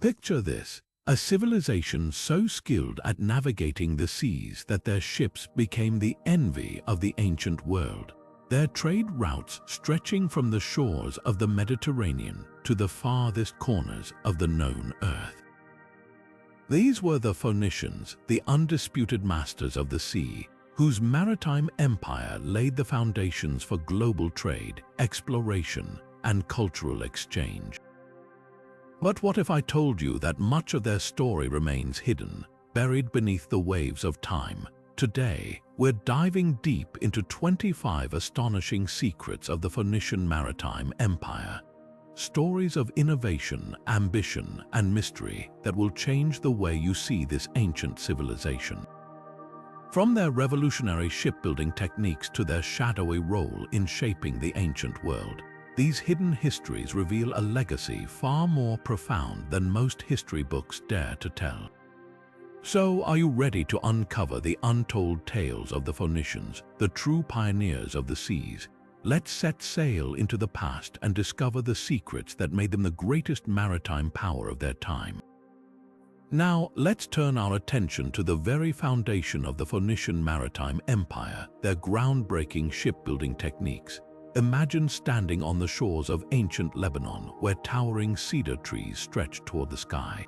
Picture this, a civilization so skilled at navigating the seas that their ships became the envy of the ancient world, their trade routes stretching from the shores of the Mediterranean to the farthest corners of the known earth. These were the Phoenicians, the undisputed masters of the sea, whose maritime empire laid the foundations for global trade, exploration, and cultural exchange. But what if I told you that much of their story remains hidden, buried beneath the waves of time? Today, we're diving deep into 25 astonishing secrets of the Phoenician Maritime Empire. Stories of innovation, ambition, and mystery that will change the way you see this ancient civilization. From their revolutionary shipbuilding techniques to their shadowy role in shaping the ancient world, these hidden histories reveal a legacy far more profound than most history books dare to tell. So, are you ready to uncover the untold tales of the Phoenicians, the true pioneers of the seas? Let's set sail into the past and discover the secrets that made them the greatest maritime power of their time. Now, let's turn our attention to the very foundation of the Phoenician Maritime Empire, their groundbreaking shipbuilding techniques. Imagine standing on the shores of ancient Lebanon, where towering cedar trees stretched toward the sky.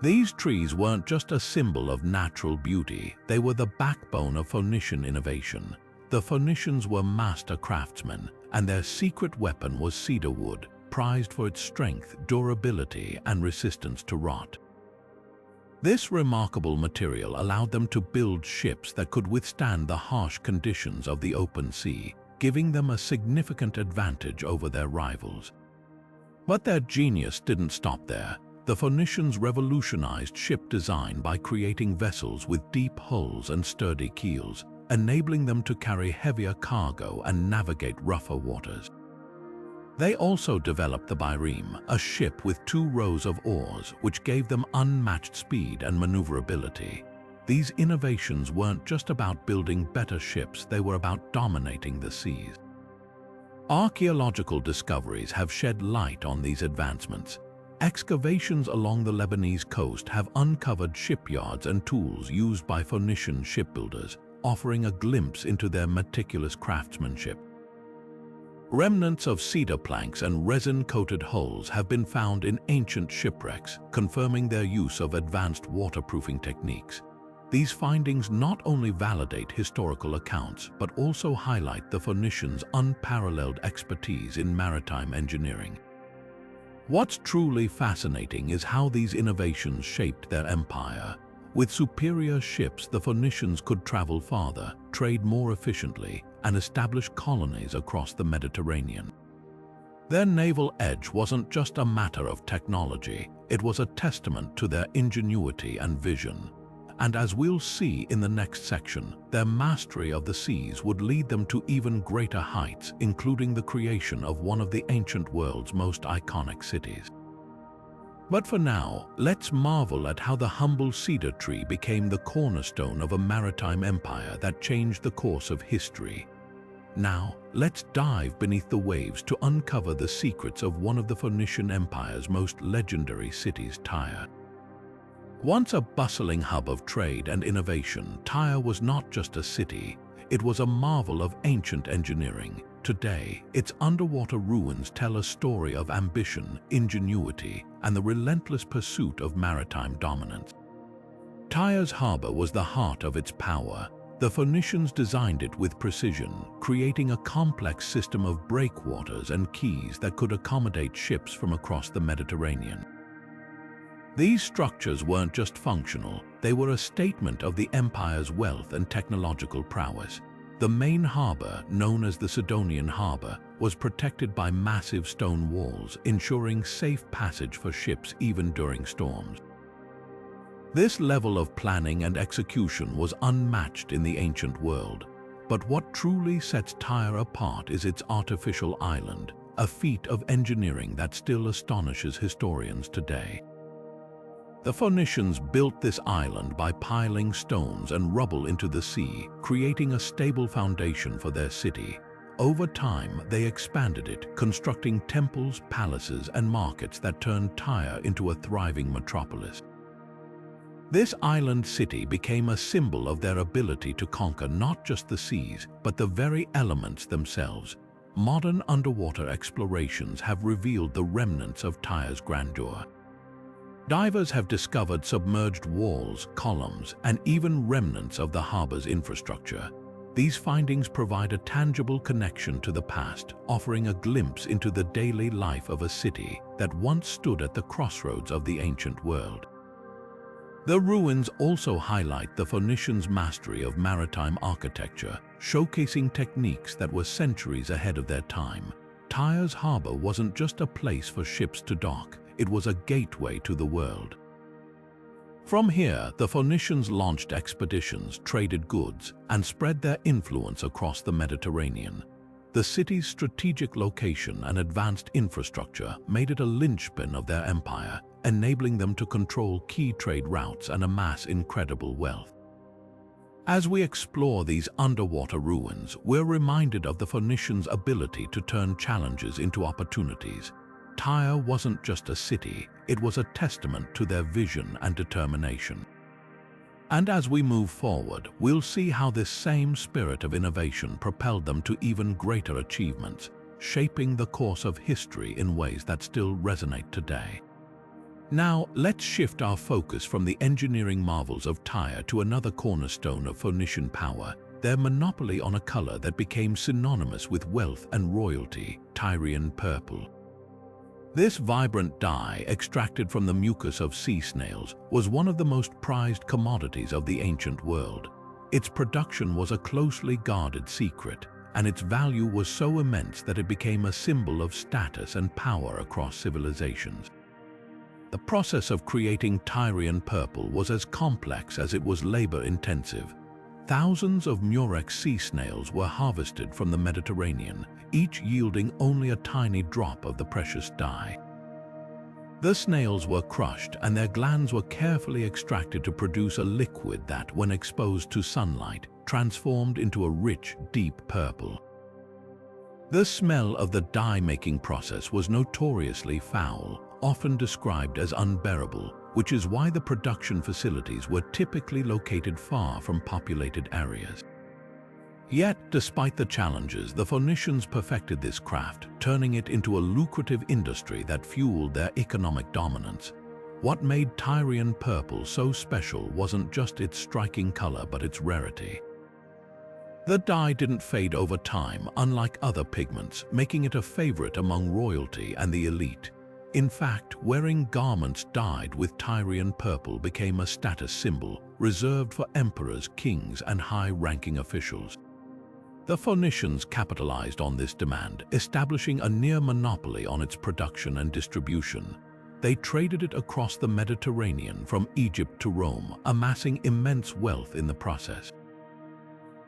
These trees weren't just a symbol of natural beauty, they were the backbone of Phoenician innovation. The Phoenicians were master craftsmen, and their secret weapon was cedar wood, prized for its strength, durability, and resistance to rot. This remarkable material allowed them to build ships that could withstand the harsh conditions of the open sea, giving them a significant advantage over their rivals. But their genius didn't stop there. The Phoenicians revolutionized ship design by creating vessels with deep hulls and sturdy keels, enabling them to carry heavier cargo and navigate rougher waters. They also developed the bireme, a ship with 2 rows of oars, which gave them unmatched speed and maneuverability. These innovations weren't just about building better ships, they were about dominating the seas. Archaeological discoveries have shed light on these advancements. Excavations along the Lebanese coast have uncovered shipyards and tools used by Phoenician shipbuilders, offering a glimpse into their meticulous craftsmanship. Remnants of cedar planks and resin-coated hulls have been found in ancient shipwrecks, confirming their use of advanced waterproofing techniques. These findings not only validate historical accounts, but also highlight the Phoenicians' unparalleled expertise in maritime engineering. What's truly fascinating is how these innovations shaped their empire. With superior ships, the Phoenicians could travel farther, trade more efficiently, and establish colonies across the Mediterranean. Their naval edge wasn't just a matter of technology, it was a testament to their ingenuity and vision. And as we'll see in the next section, their mastery of the seas would lead them to even greater heights, including the creation of one of the ancient world's most iconic cities. But for now, let's marvel at how the humble cedar tree became the cornerstone of a maritime empire that changed the course of history. Now, let's dive beneath the waves to uncover the secrets of one of the Phoenician Empire's most legendary cities, Tyre. Once a bustling hub of trade and innovation, Tyre was not just a city, it was a marvel of ancient engineering. Today, its underwater ruins tell a story of ambition, ingenuity, and the relentless pursuit of maritime dominance. Tyre's harbor was the heart of its power. The Phoenicians designed it with precision, creating a complex system of breakwaters and quays that could accommodate ships from across the Mediterranean. These structures weren't just functional, they were a statement of the empire's wealth and technological prowess. The main harbor, known as the Sidonian Harbor, was protected by massive stone walls, ensuring safe passage for ships even during storms. This level of planning and execution was unmatched in the ancient world. But what truly sets Tyre apart is its artificial island, a feat of engineering that still astonishes historians today. The Phoenicians built this island by piling stones and rubble into the sea, creating a stable foundation for their city. Over time, they expanded it, constructing temples, palaces, and markets that turned Tyre into a thriving metropolis. This island city became a symbol of their ability to conquer not just the seas, but the very elements themselves. Modern underwater explorations have revealed the remnants of Tyre's grandeur. Divers have discovered submerged walls, columns, and even remnants of the harbor's infrastructure. These findings provide a tangible connection to the past, offering a glimpse into the daily life of a city that once stood at the crossroads of the ancient world. The ruins also highlight the Phoenicians' mastery of maritime architecture, showcasing techniques that were centuries ahead of their time. Tyre's harbor wasn't just a place for ships to dock, it was a gateway to the world. From here, the Phoenicians launched expeditions, traded goods, and spread their influence across the Mediterranean. The city's strategic location and advanced infrastructure made it a linchpin of their empire, enabling them to control key trade routes and amass incredible wealth. As we explore these underwater ruins, we're reminded of the Phoenicians' ability to turn challenges into opportunities. Tyre wasn't just a city, it was a testament to their vision and determination. And as we move forward, we'll see how this same spirit of innovation propelled them to even greater achievements, shaping the course of history in ways that still resonate today. Now, let's shift our focus from the engineering marvels of Tyre to another cornerstone of Phoenician power, their monopoly on a color that became synonymous with wealth and royalty: Tyrian purple. This vibrant dye, extracted from the mucus of sea snails, was one of the most prized commodities of the ancient world. Its production was a closely guarded secret, and its value was so immense that it became a symbol of status and power across civilizations. The process of creating Tyrian purple was as complex as it was labor-intensive. Thousands of murex sea snails were harvested from the Mediterranean, each yielding only a tiny drop of the precious dye. The snails were crushed and their glands were carefully extracted to produce a liquid that, when exposed to sunlight, transformed into a rich, deep purple. The smell of the dye-making process was notoriously foul, often described as unbearable, which is why the production facilities were typically located far from populated areas. Yet, despite the challenges, the Phoenicians perfected this craft, turning it into a lucrative industry that fueled their economic dominance. What made Tyrian purple so special wasn't just its striking color but its rarity. The dye didn't fade over time, unlike other pigments, making it a favorite among royalty and the elite. In fact, wearing garments dyed with Tyrian purple became a status symbol, reserved for emperors, kings, and high-ranking officials. The Phoenicians capitalized on this demand, establishing a near monopoly on its production and distribution. They traded it across the Mediterranean from Egypt to Rome, amassing immense wealth in the process.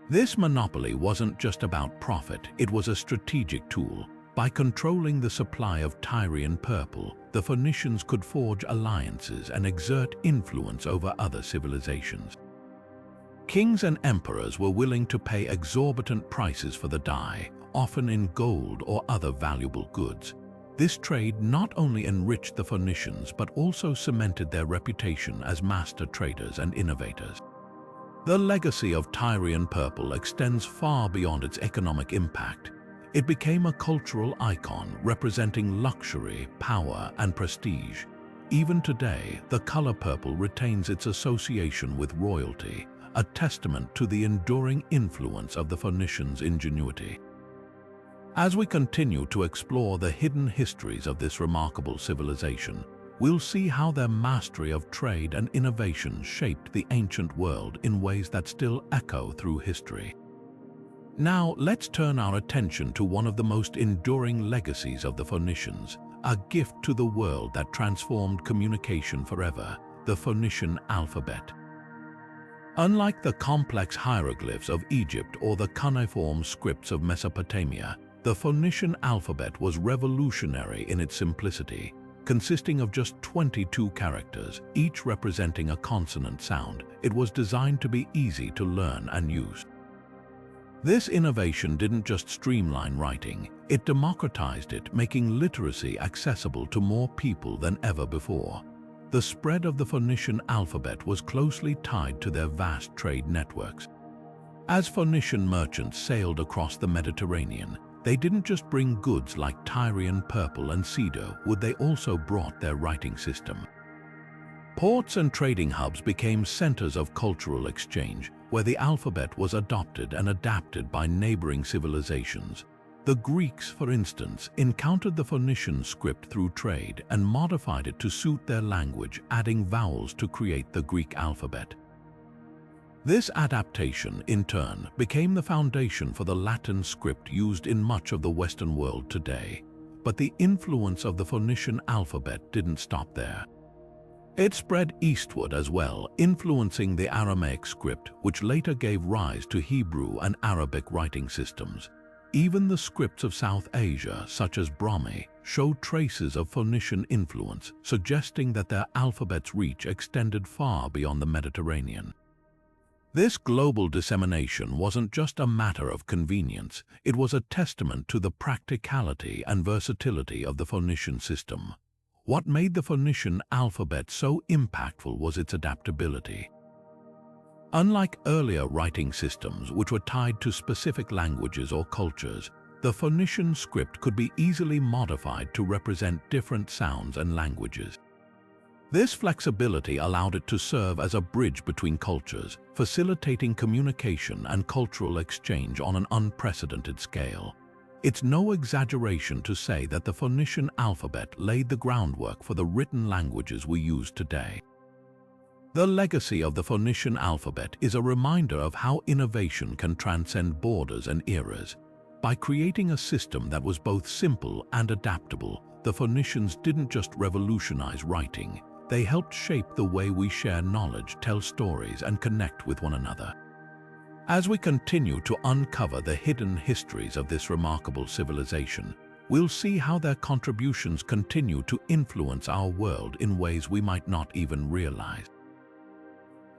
This monopoly wasn't just about profit, it was a strategic tool. By controlling the supply of Tyrian purple, the Phoenicians could forge alliances and exert influence over other civilizations. Kings and emperors were willing to pay exorbitant prices for the dye, often in gold or other valuable goods. This trade not only enriched the Phoenicians but also cemented their reputation as master traders and innovators. The legacy of Tyrian purple extends far beyond its economic impact. It became a cultural icon representing luxury, power, and prestige. Even today, the color purple retains its association with royalty, a testament to the enduring influence of the Phoenicians' ingenuity. As we continue to explore the hidden histories of this remarkable civilization, we'll see how their mastery of trade and innovation shaped the ancient world in ways that still echo through history. Now, let's turn our attention to one of the most enduring legacies of the Phoenicians, a gift to the world that transformed communication forever: the Phoenician alphabet. Unlike the complex hieroglyphs of Egypt or the cuneiform scripts of Mesopotamia, the Phoenician alphabet was revolutionary in its simplicity, consisting of just 22 characters, each representing a consonant sound. It was designed to be easy to learn and use. This innovation didn't just streamline writing, it democratized it, making literacy accessible to more people than ever before. The spread of the Phoenician alphabet was closely tied to their vast trade networks. As Phoenician merchants sailed across the Mediterranean, they didn't just bring goods like Tyrian purple and cedar wood, they also brought their writing system. Ports and trading hubs became centers of cultural exchange, where the alphabet was adopted and adapted by neighboring civilizations. The Greeks, for instance, encountered the Phoenician script through trade and modified it to suit their language, adding vowels to create the Greek alphabet. This adaptation, in turn, became the foundation for the Latin script used in much of the Western world today. But the influence of the Phoenician alphabet didn't stop there. It spread eastward as well, influencing the Aramaic script, which later gave rise to Hebrew and Arabic writing systems. Even the scripts of South Asia, such as Brahmi, show traces of Phoenician influence, suggesting that their alphabet's reach extended far beyond the Mediterranean. This global dissemination wasn't just a matter of convenience, it was a testament to the practicality and versatility of the Phoenician system. What made the Phoenician alphabet so impactful was its adaptability. Unlike earlier writing systems which were tied to specific languages or cultures, the Phoenician script could be easily modified to represent different sounds and languages. This flexibility allowed it to serve as a bridge between cultures, facilitating communication and cultural exchange on an unprecedented scale. It's no exaggeration to say that the Phoenician alphabet laid the groundwork for the written languages we use today. The legacy of the Phoenician alphabet is a reminder of how innovation can transcend borders and eras. By creating a system that was both simple and adaptable, the Phoenicians didn't just revolutionize writing, they helped shape the way we share knowledge, tell stories, and connect with one another. As we continue to uncover the hidden histories of this remarkable civilization, we'll see how their contributions continue to influence our world in ways we might not even realize.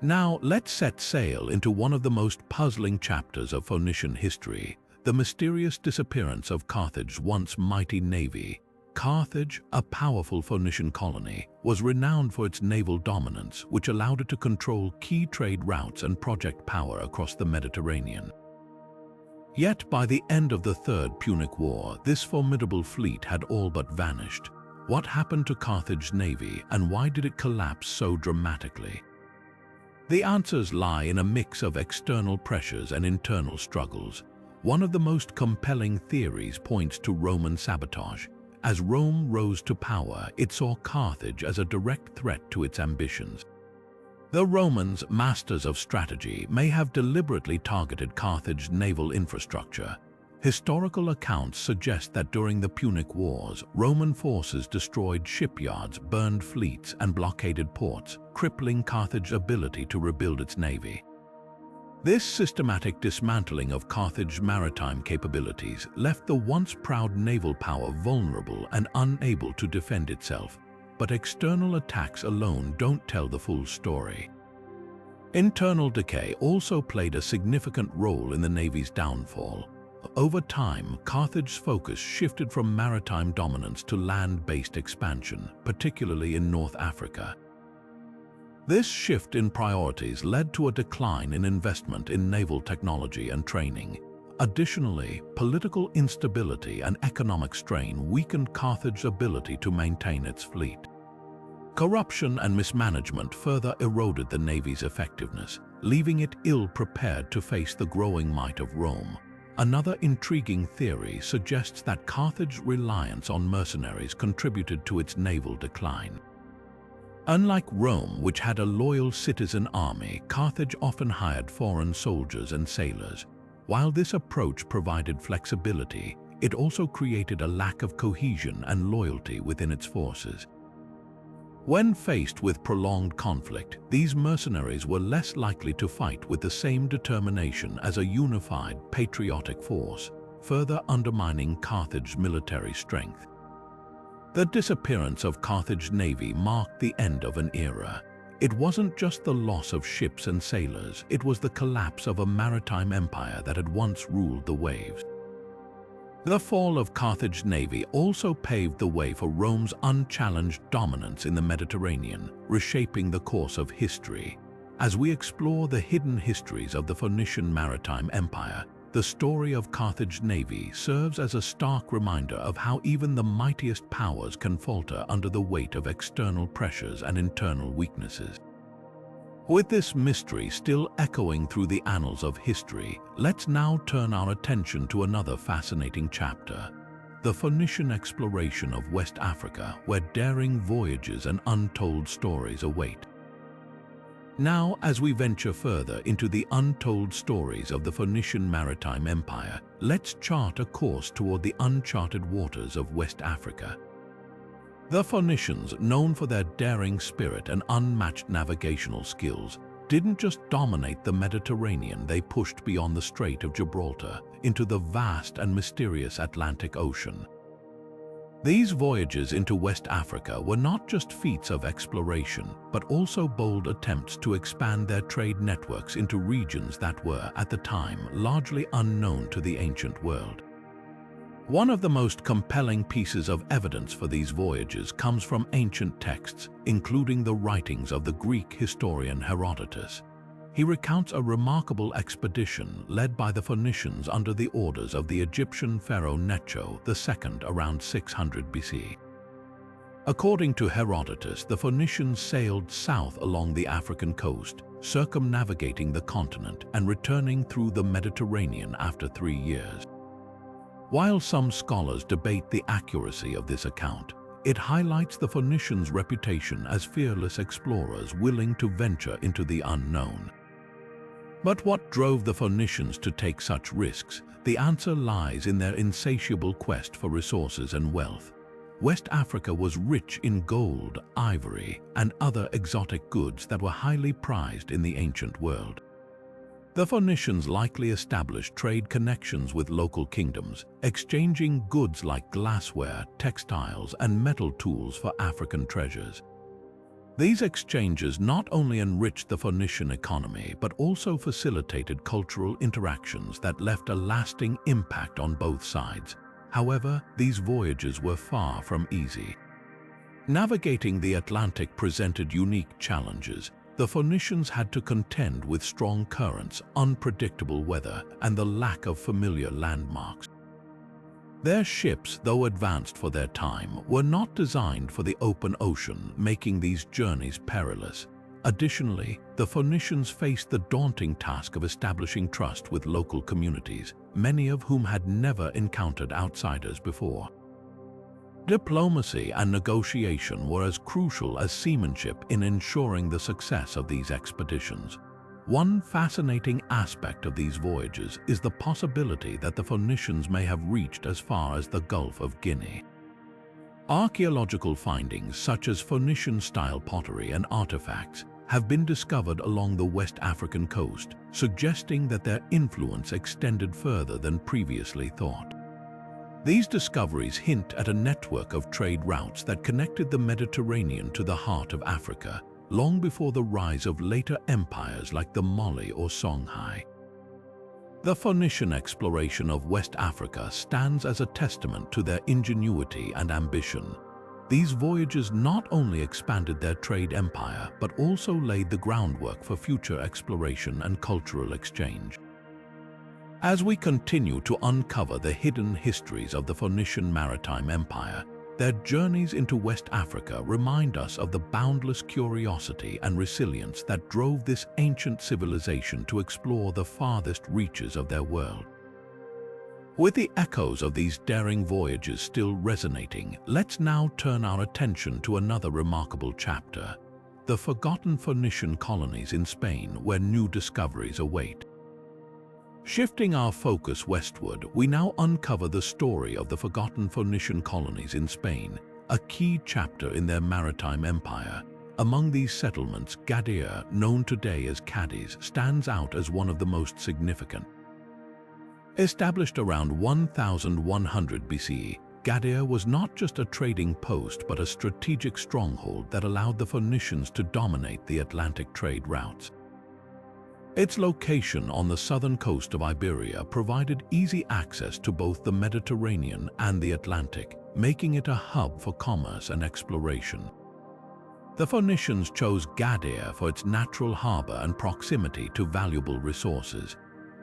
Now, let's set sail into one of the most puzzling chapters of Phoenician history, the mysterious disappearance of Carthage's once mighty navy. Carthage, a powerful Phoenician colony, was renowned for its naval dominance, which allowed it to control key trade routes and project power across the Mediterranean. Yet by the end of the Third Punic War, this formidable fleet had all but vanished. What happened to Carthage's navy, and why did it collapse so dramatically? The answers lie in a mix of external pressures and internal struggles. One of the most compelling theories points to Roman sabotage. As Rome rose to power, it saw Carthage as a direct threat to its ambitions. The Romans, masters of strategy, may have deliberately targeted Carthage's naval infrastructure. Historical accounts suggest that during the Punic Wars, Roman forces destroyed shipyards, burned fleets, and blockaded ports, crippling Carthage's ability to rebuild its navy. This systematic dismantling of Carthage's maritime capabilities left the once proud naval power vulnerable and unable to defend itself. But external attacks alone don't tell the full story. Internal decay also played a significant role in the navy's downfall. Over time, Carthage's focus shifted from maritime dominance to land-based expansion, particularly in North Africa. This shift in priorities led to a decline in investment in naval technology and training. Additionally, political instability and economic strain weakened Carthage's ability to maintain its fleet. Corruption and mismanagement further eroded the navy's effectiveness, leaving it ill-prepared to face the growing might of Rome. Another intriguing theory suggests that Carthage's reliance on mercenaries contributed to its naval decline. Unlike Rome, which had a loyal citizen army, Carthage often hired foreign soldiers and sailors. While this approach provided flexibility, it also created a lack of cohesion and loyalty within its forces. When faced with prolonged conflict, these mercenaries were less likely to fight with the same determination as a unified, patriotic force, further undermining Carthage's military strength. The disappearance of Carthage's navy marked the end of an era. It wasn't just the loss of ships and sailors, it was the collapse of a maritime empire that had once ruled the waves. The fall of Carthage's navy also paved the way for Rome's unchallenged dominance in the Mediterranean, reshaping the course of history. As we explore the hidden histories of the Phoenician Maritime Empire, the story of Carthage's navy serves as a stark reminder of how even the mightiest powers can falter under the weight of external pressures and internal weaknesses. With this mystery still echoing through the annals of history, let's now turn our attention to another fascinating chapter, the Phoenician exploration of West Africa, where daring voyages and untold stories await. Now, as we venture further into the untold stories of the Phoenician Maritime Empire, let's chart a course toward the uncharted waters of West Africa. The Phoenicians, known for their daring spirit and unmatched navigational skills, didn't just dominate the Mediterranean, they pushed beyond the Strait of Gibraltar into the vast and mysterious Atlantic Ocean. These voyages into West Africa were not just feats of exploration, but also bold attempts to expand their trade networks into regions that were, at the time, largely unknown to the ancient world. One of the most compelling pieces of evidence for these voyages comes from ancient texts, including the writings of the Greek historian Herodotus. He recounts a remarkable expedition led by the Phoenicians under the orders of the Egyptian pharaoh Necho II around 600 BC. According to Herodotus, the Phoenicians sailed south along the African coast, circumnavigating the continent and returning through the Mediterranean after 3 years. While some scholars debate the accuracy of this account, it highlights the Phoenicians' reputation as fearless explorers willing to venture into the unknown. But what drove the Phoenicians to take such risks? The answer lies in their insatiable quest for resources and wealth. West Africa was rich in gold, ivory, and other exotic goods that were highly prized in the ancient world. The Phoenicians likely established trade connections with local kingdoms, exchanging goods like glassware, textiles, and metal tools for African treasures. These exchanges not only enriched the Phoenician economy, but also facilitated cultural interactions that left a lasting impact on both sides. However, these voyages were far from easy. Navigating the Atlantic presented unique challenges. The Phoenicians had to contend with strong currents, unpredictable weather, and the lack of familiar landmarks. Their ships, though advanced for their time, were not designed for the open ocean, making these journeys perilous. Additionally, the Phoenicians faced the daunting task of establishing trust with local communities, many of whom had never encountered outsiders before. Diplomacy and negotiation were as crucial as seamanship in ensuring the success of these expeditions. One fascinating aspect of these voyages is the possibility that the Phoenicians may have reached as far as the Gulf of Guinea. Archaeological findings such as Phoenician-style pottery and artifacts have been discovered along the West African coast, suggesting that their influence extended further than previously thought. These discoveries hint at a network of trade routes that connected the Mediterranean to the heart of Africa, long before the rise of later empires like the Mali or Songhai. The Phoenician exploration of West Africa stands as a testament to their ingenuity and ambition. These voyages not only expanded their trade empire, but also laid the groundwork for future exploration and cultural exchange. As we continue to uncover the hidden histories of the Phoenician Maritime Empire, their journeys into West Africa remind us of the boundless curiosity and resilience that drove this ancient civilization to explore the farthest reaches of their world. With the echoes of these daring voyages still resonating, let's now turn our attention to another remarkable chapter, the forgotten Phoenician colonies in Spain, where new discoveries await. Shifting our focus westward, we now uncover the story of the forgotten Phoenician colonies in Spain, a key chapter in their maritime empire. Among these settlements, Gadir, known today as Cadiz, stands out as one of the most significant. Established around 1100 BCE, Gadea was not just a trading post but a strategic stronghold that allowed the Phoenicians to dominate the Atlantic trade routes. Its location on the southern coast of Iberia provided easy access to both the Mediterranean and the Atlantic, making it a hub for commerce and exploration. The Phoenicians chose Gadea for its natural harbor and proximity to valuable resources.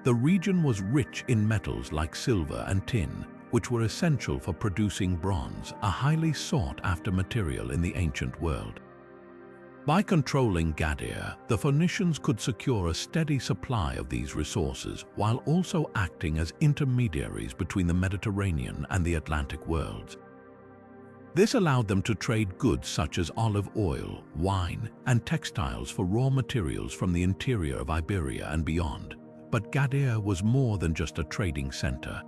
The region was rich in metals like silver and tin, which were essential for producing bronze, a highly sought-after material in the ancient world. By controlling Gadea, the Phoenicians could secure a steady supply of these resources while also acting as intermediaries between the Mediterranean and the Atlantic worlds. This allowed them to trade goods such as olive oil, wine, and textiles for raw materials from the interior of Iberia and beyond. But Gadea was more than just a trading center.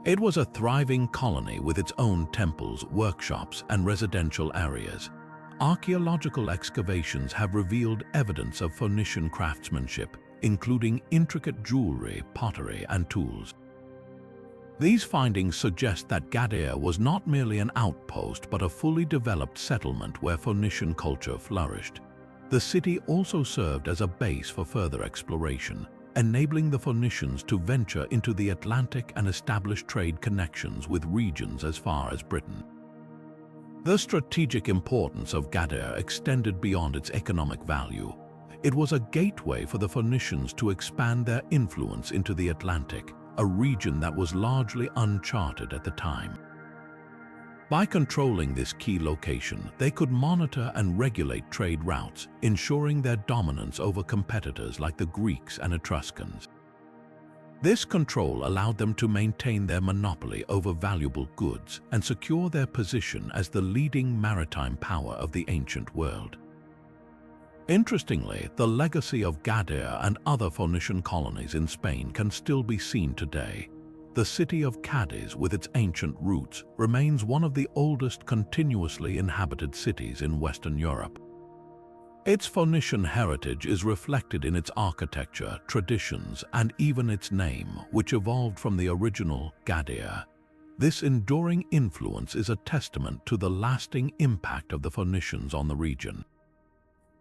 It was a thriving colony with its own temples, workshops, and residential areas. Archaeological excavations have revealed evidence of Phoenician craftsmanship, including intricate jewelry, pottery, and tools. These findings suggest that Gadea was not merely an outpost but a fully developed settlement where Phoenician culture flourished. The city also served as a base for further exploration, enabling the Phoenicians to venture into the Atlantic and establish trade connections with regions as far as Britain. The strategic importance of Gadea extended beyond its economic value. It was a gateway for the Phoenicians to expand their influence into the Atlantic, a region that was largely uncharted at the time. By controlling this key location, they could monitor and regulate trade routes, ensuring their dominance over competitors like the Greeks and Etruscans. This control allowed them to maintain their monopoly over valuable goods and secure their position as the leading maritime power of the ancient world. Interestingly, the legacy of Gadea and other Phoenician colonies in Spain can still be seen today. The city of Cadiz, with its ancient roots, remains one of the oldest continuously inhabited cities in Western Europe. Its Phoenician heritage is reflected in its architecture, traditions, and even its name, which evolved from the original Gadea. This enduring influence is a testament to the lasting impact of the Phoenicians on the region.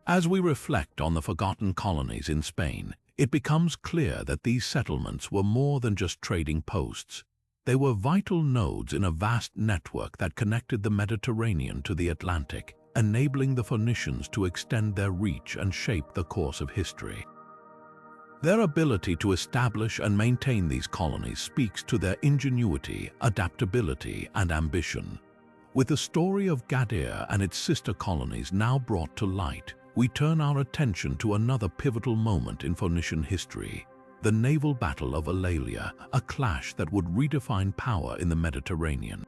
As we reflect on the forgotten colonies in Spain, it becomes clear that these settlements were more than just trading posts. They were vital nodes in a vast network that connected the Mediterranean to the Atlantic, enabling the Phoenicians to extend their reach and shape the course of history. Their ability to establish and maintain these colonies speaks to their ingenuity, adaptability, and ambition. With the story of Gadea and its sister colonies now brought to light, we turn our attention to another pivotal moment in Phoenician history, the naval battle of Eulalia, a clash that would redefine power in the Mediterranean.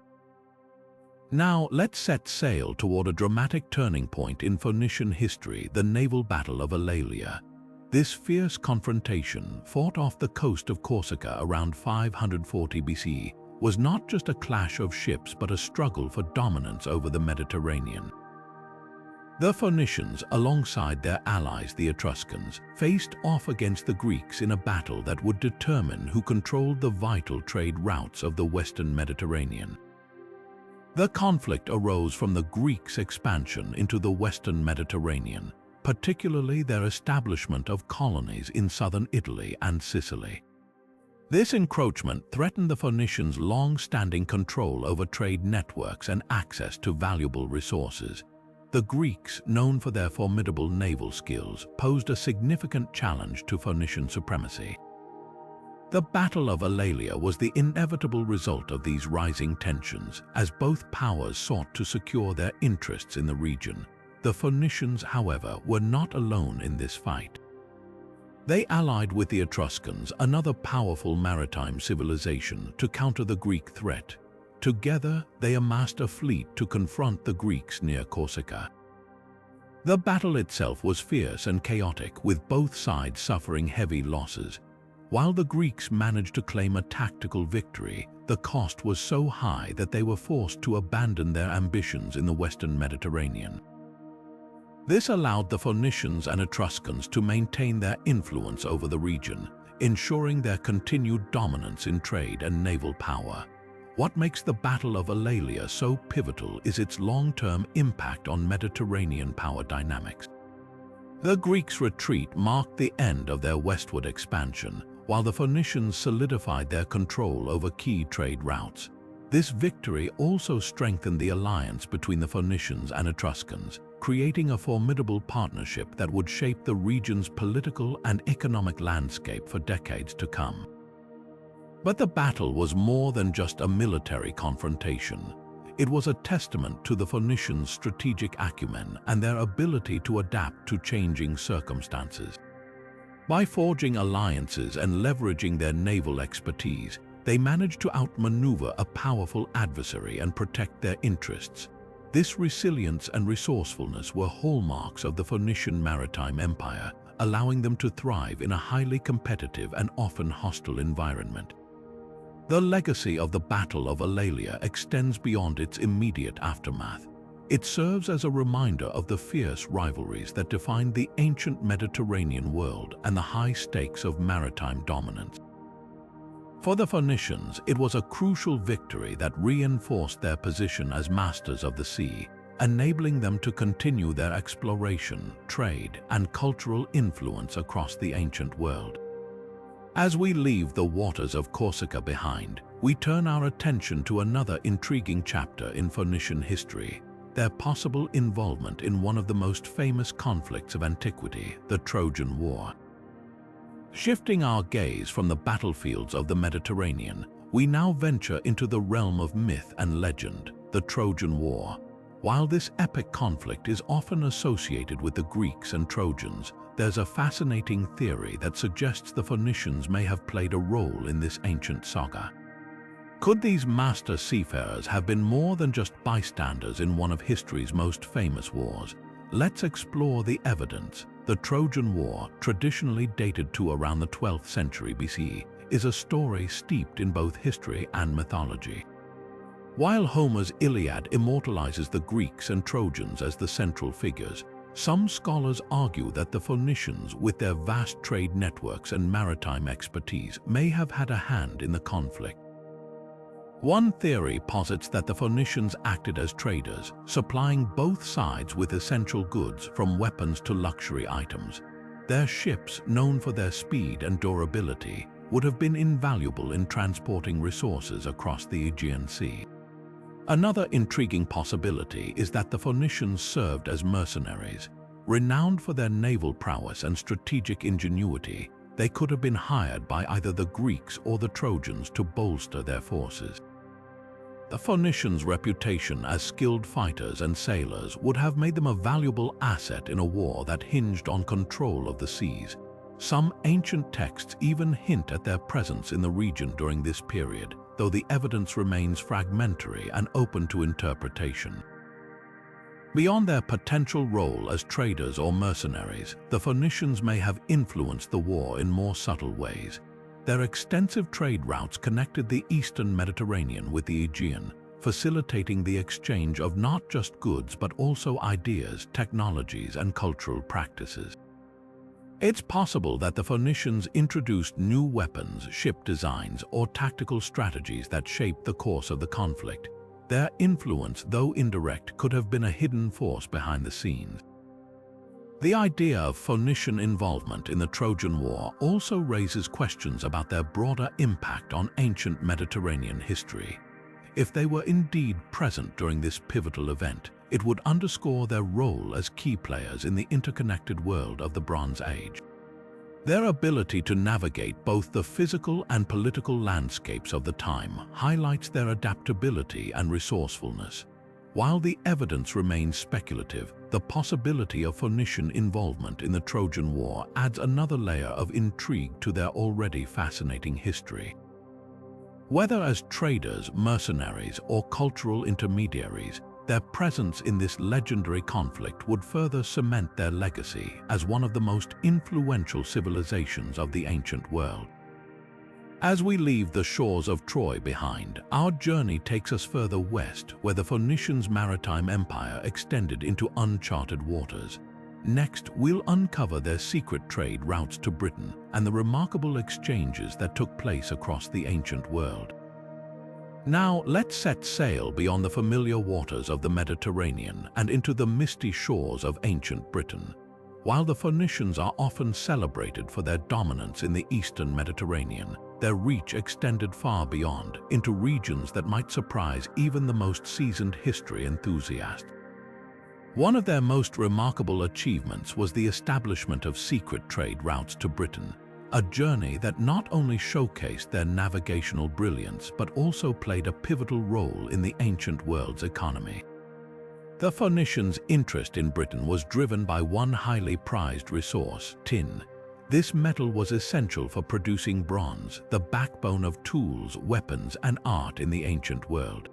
Now, let's set sail toward a dramatic turning point in Phoenician history, the naval battle of Eulalia. This fierce confrontation, fought off the coast of Corsica around 540 BC, was not just a clash of ships but a struggle for dominance over the Mediterranean. The Phoenicians, alongside their allies the Etruscans, faced off against the Greeks in a battle that would determine who controlled the vital trade routes of the Western Mediterranean. The conflict arose from the Greeks' expansion into the Western Mediterranean, particularly their establishment of colonies in southern Italy and Sicily. This encroachment threatened the Phoenicians' long-standing control over trade networks and access to valuable resources. The Greeks, known for their formidable naval skills, posed a significant challenge to Phoenician supremacy. The Battle of Eulalia was the inevitable result of these rising tensions, as both powers sought to secure their interests in the region. The Phoenicians, however, were not alone in this fight. They allied with the Etruscans, another powerful maritime civilization, to counter the Greek threat. Together, they amassed a fleet to confront the Greeks near Corsica. The battle itself was fierce and chaotic, with both sides suffering heavy losses. While the Greeks managed to claim a tactical victory, the cost was so high that they were forced to abandon their ambitions in the Western Mediterranean. This allowed the Phoenicians and Etruscans to maintain their influence over the region, ensuring their continued dominance in trade and naval power. What makes the Battle of Alalia so pivotal is its long-term impact on Mediterranean power dynamics. The Greeks' retreat marked the end of their westward expansion, while the Phoenicians solidified their control over key trade routes. This victory also strengthened the alliance between the Phoenicians and Etruscans, creating a formidable partnership that would shape the region's political and economic landscape for decades to come. But the battle was more than just a military confrontation. It was a testament to the Phoenicians' strategic acumen and their ability to adapt to changing circumstances. By forging alliances and leveraging their naval expertise, they managed to outmaneuver a powerful adversary and protect their interests. This resilience and resourcefulness were hallmarks of the Phoenician Maritime Empire, allowing them to thrive in a highly competitive and often hostile environment. The legacy of the Battle of Alalia extends beyond its immediate aftermath. It serves as a reminder of the fierce rivalries that defined the ancient Mediterranean world and the high stakes of maritime dominance. For the Phoenicians, it was a crucial victory that reinforced their position as masters of the sea, enabling them to continue their exploration, trade, and cultural influence across the ancient world. As we leave the waters of Corsica behind, we turn our attention to another intriguing chapter in Phoenician history, their possible involvement in one of the most famous conflicts of antiquity, the Trojan War. Shifting our gaze from the battlefields of the Mediterranean, we now venture into the realm of myth and legend, the Trojan War. While this epic conflict is often associated with the Greeks and Trojans, there's a fascinating theory that suggests the Phoenicians may have played a role in this ancient saga. Could these master seafarers have been more than just bystanders in one of history's most famous wars? Let's explore the evidence. The Trojan War, traditionally dated to around the 12th century BCE, is a story steeped in both history and mythology. While Homer's Iliad immortalizes the Greeks and Trojans as the central figures, some scholars argue that the Phoenicians, with their vast trade networks and maritime expertise, may have had a hand in the conflict. One theory posits that the Phoenicians acted as traders, supplying both sides with essential goods from weapons to luxury items. Their ships, known for their speed and durability, would have been invaluable in transporting resources across the Aegean Sea. Another intriguing possibility is that the Phoenicians served as mercenaries. Renowned for their naval prowess and strategic ingenuity, they could have been hired by either the Greeks or the Trojans to bolster their forces. The Phoenicians' reputation as skilled fighters and sailors would have made them a valuable asset in a war that hinged on control of the seas. Some ancient texts even hint at their presence in the region during this period, though the evidence remains fragmentary and open to interpretation. Beyond their potential role as traders or mercenaries, the Phoenicians may have influenced the war in more subtle ways. Their extensive trade routes connected the eastern Mediterranean with the Aegean, facilitating the exchange of not just goods but also ideas, technologies, and cultural practices. It's possible that the Phoenicians introduced new weapons, ship designs, or tactical strategies that shaped the course of the conflict. Their influence, though indirect, could have been a hidden force behind the scenes. The idea of Phoenician involvement in the Trojan War also raises questions about their broader impact on ancient Mediterranean history. If they were indeed present during this pivotal event, it would underscore their role as key players in the interconnected world of the Bronze Age. Their ability to navigate both the physical and political landscapes of the time highlights their adaptability and resourcefulness. While the evidence remains speculative, the possibility of Phoenician involvement in the Trojan War adds another layer of intrigue to their already fascinating history. Whether as traders, mercenaries, or cultural intermediaries, their presence in this legendary conflict would further cement their legacy as one of the most influential civilizations of the ancient world. As we leave the shores of Troy behind, our journey takes us further west, where the Phoenicians' maritime empire extended into uncharted waters. Next, we'll uncover their secret trade routes to Britain and the remarkable exchanges that took place across the ancient world. Now let's set sail beyond the familiar waters of the Mediterranean and into the misty shores of ancient Britain. While the Phoenicians are often celebrated for their dominance in the eastern Mediterranean, their reach extended far beyond, into regions that might surprise even the most seasoned history enthusiasts. One of their most remarkable achievements was the establishment of secret trade routes to Britain, a journey that not only showcased their navigational brilliance but also played a pivotal role in the ancient world's economy. The Phoenicians' interest in Britain was driven by one highly prized resource, tin. This metal was essential for producing bronze, the backbone of tools, weapons, and art in the ancient world.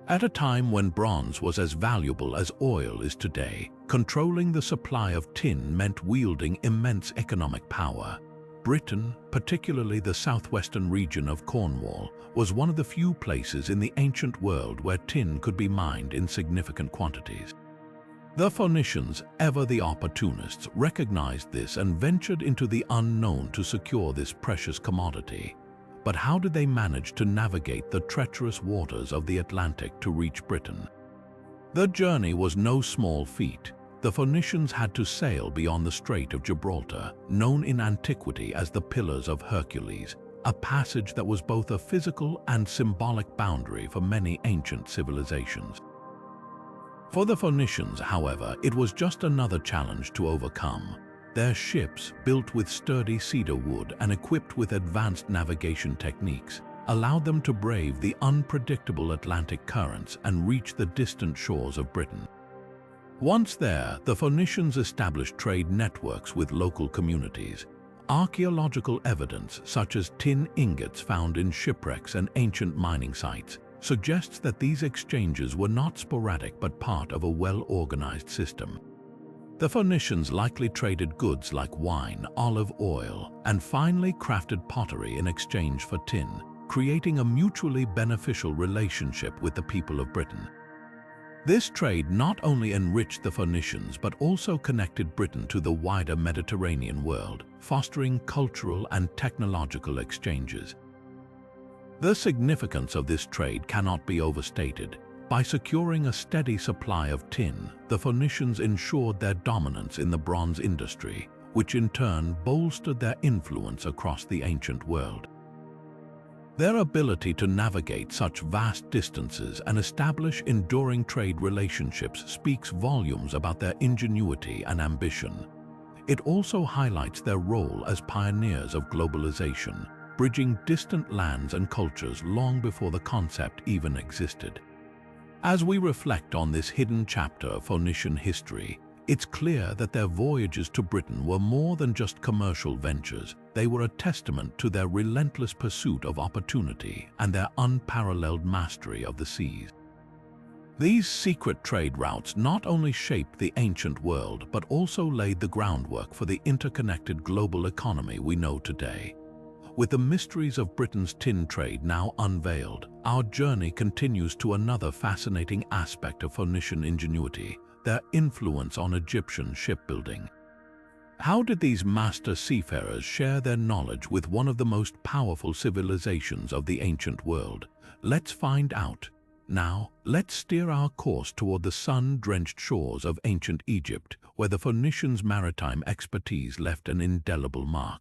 At a time when bronze was as valuable as oil is today, controlling the supply of tin meant wielding immense economic power. Britain, particularly the southwestern region of Cornwall, was one of the few places in the ancient world where tin could be mined in significant quantities. The Phoenicians, ever the opportunists, recognized this and ventured into the unknown to secure this precious commodity. But how did they manage to navigate the treacherous waters of the Atlantic to reach Britain? The journey was no small feat. The Phoenicians had to sail beyond the Strait of Gibraltar, known in antiquity as the Pillars of Hercules, a passage that was both a physical and symbolic boundary for many ancient civilizations. For the Phoenicians, however, it was just another challenge to overcome. Their ships, built with sturdy cedar wood and equipped with advanced navigation techniques, allowed them to brave the unpredictable Atlantic currents and reach the distant shores of Britain. Once there, the Phoenicians established trade networks with local communities. Archaeological evidence, such as tin ingots found in shipwrecks and ancient mining sites, suggests that these exchanges were not sporadic but part of a well-organized system. The Phoenicians likely traded goods like wine, olive oil, and finely crafted pottery in exchange for tin, creating a mutually beneficial relationship with the people of Britain. This trade not only enriched the Phoenicians but also connected Britain to the wider Mediterranean world, fostering cultural and technological exchanges. The significance of this trade cannot be overstated. By securing a steady supply of tin, the Phoenicians ensured their dominance in the bronze industry, which in turn bolstered their influence across the ancient world. Their ability to navigate such vast distances and establish enduring trade relationships speaks volumes about their ingenuity and ambition. It also highlights their role as pioneers of globalization, bridging distant lands and cultures long before the concept even existed. As we reflect on this hidden chapter of Phoenician history, it's clear that their voyages to Britain were more than just commercial ventures. They were a testament to their relentless pursuit of opportunity and their unparalleled mastery of the seas. These secret trade routes not only shaped the ancient world but also laid the groundwork for the interconnected global economy we know today. With the mysteries of Britain's tin trade now unveiled, our journey continues to another fascinating aspect of Phoenician ingenuity: their influence on Egyptian shipbuilding. How did these master seafarers share their knowledge with one of the most powerful civilizations of the ancient world? Let's find out. Now, let's steer our course toward the sun-drenched shores of ancient Egypt, where the Phoenicians' maritime expertise left an indelible mark.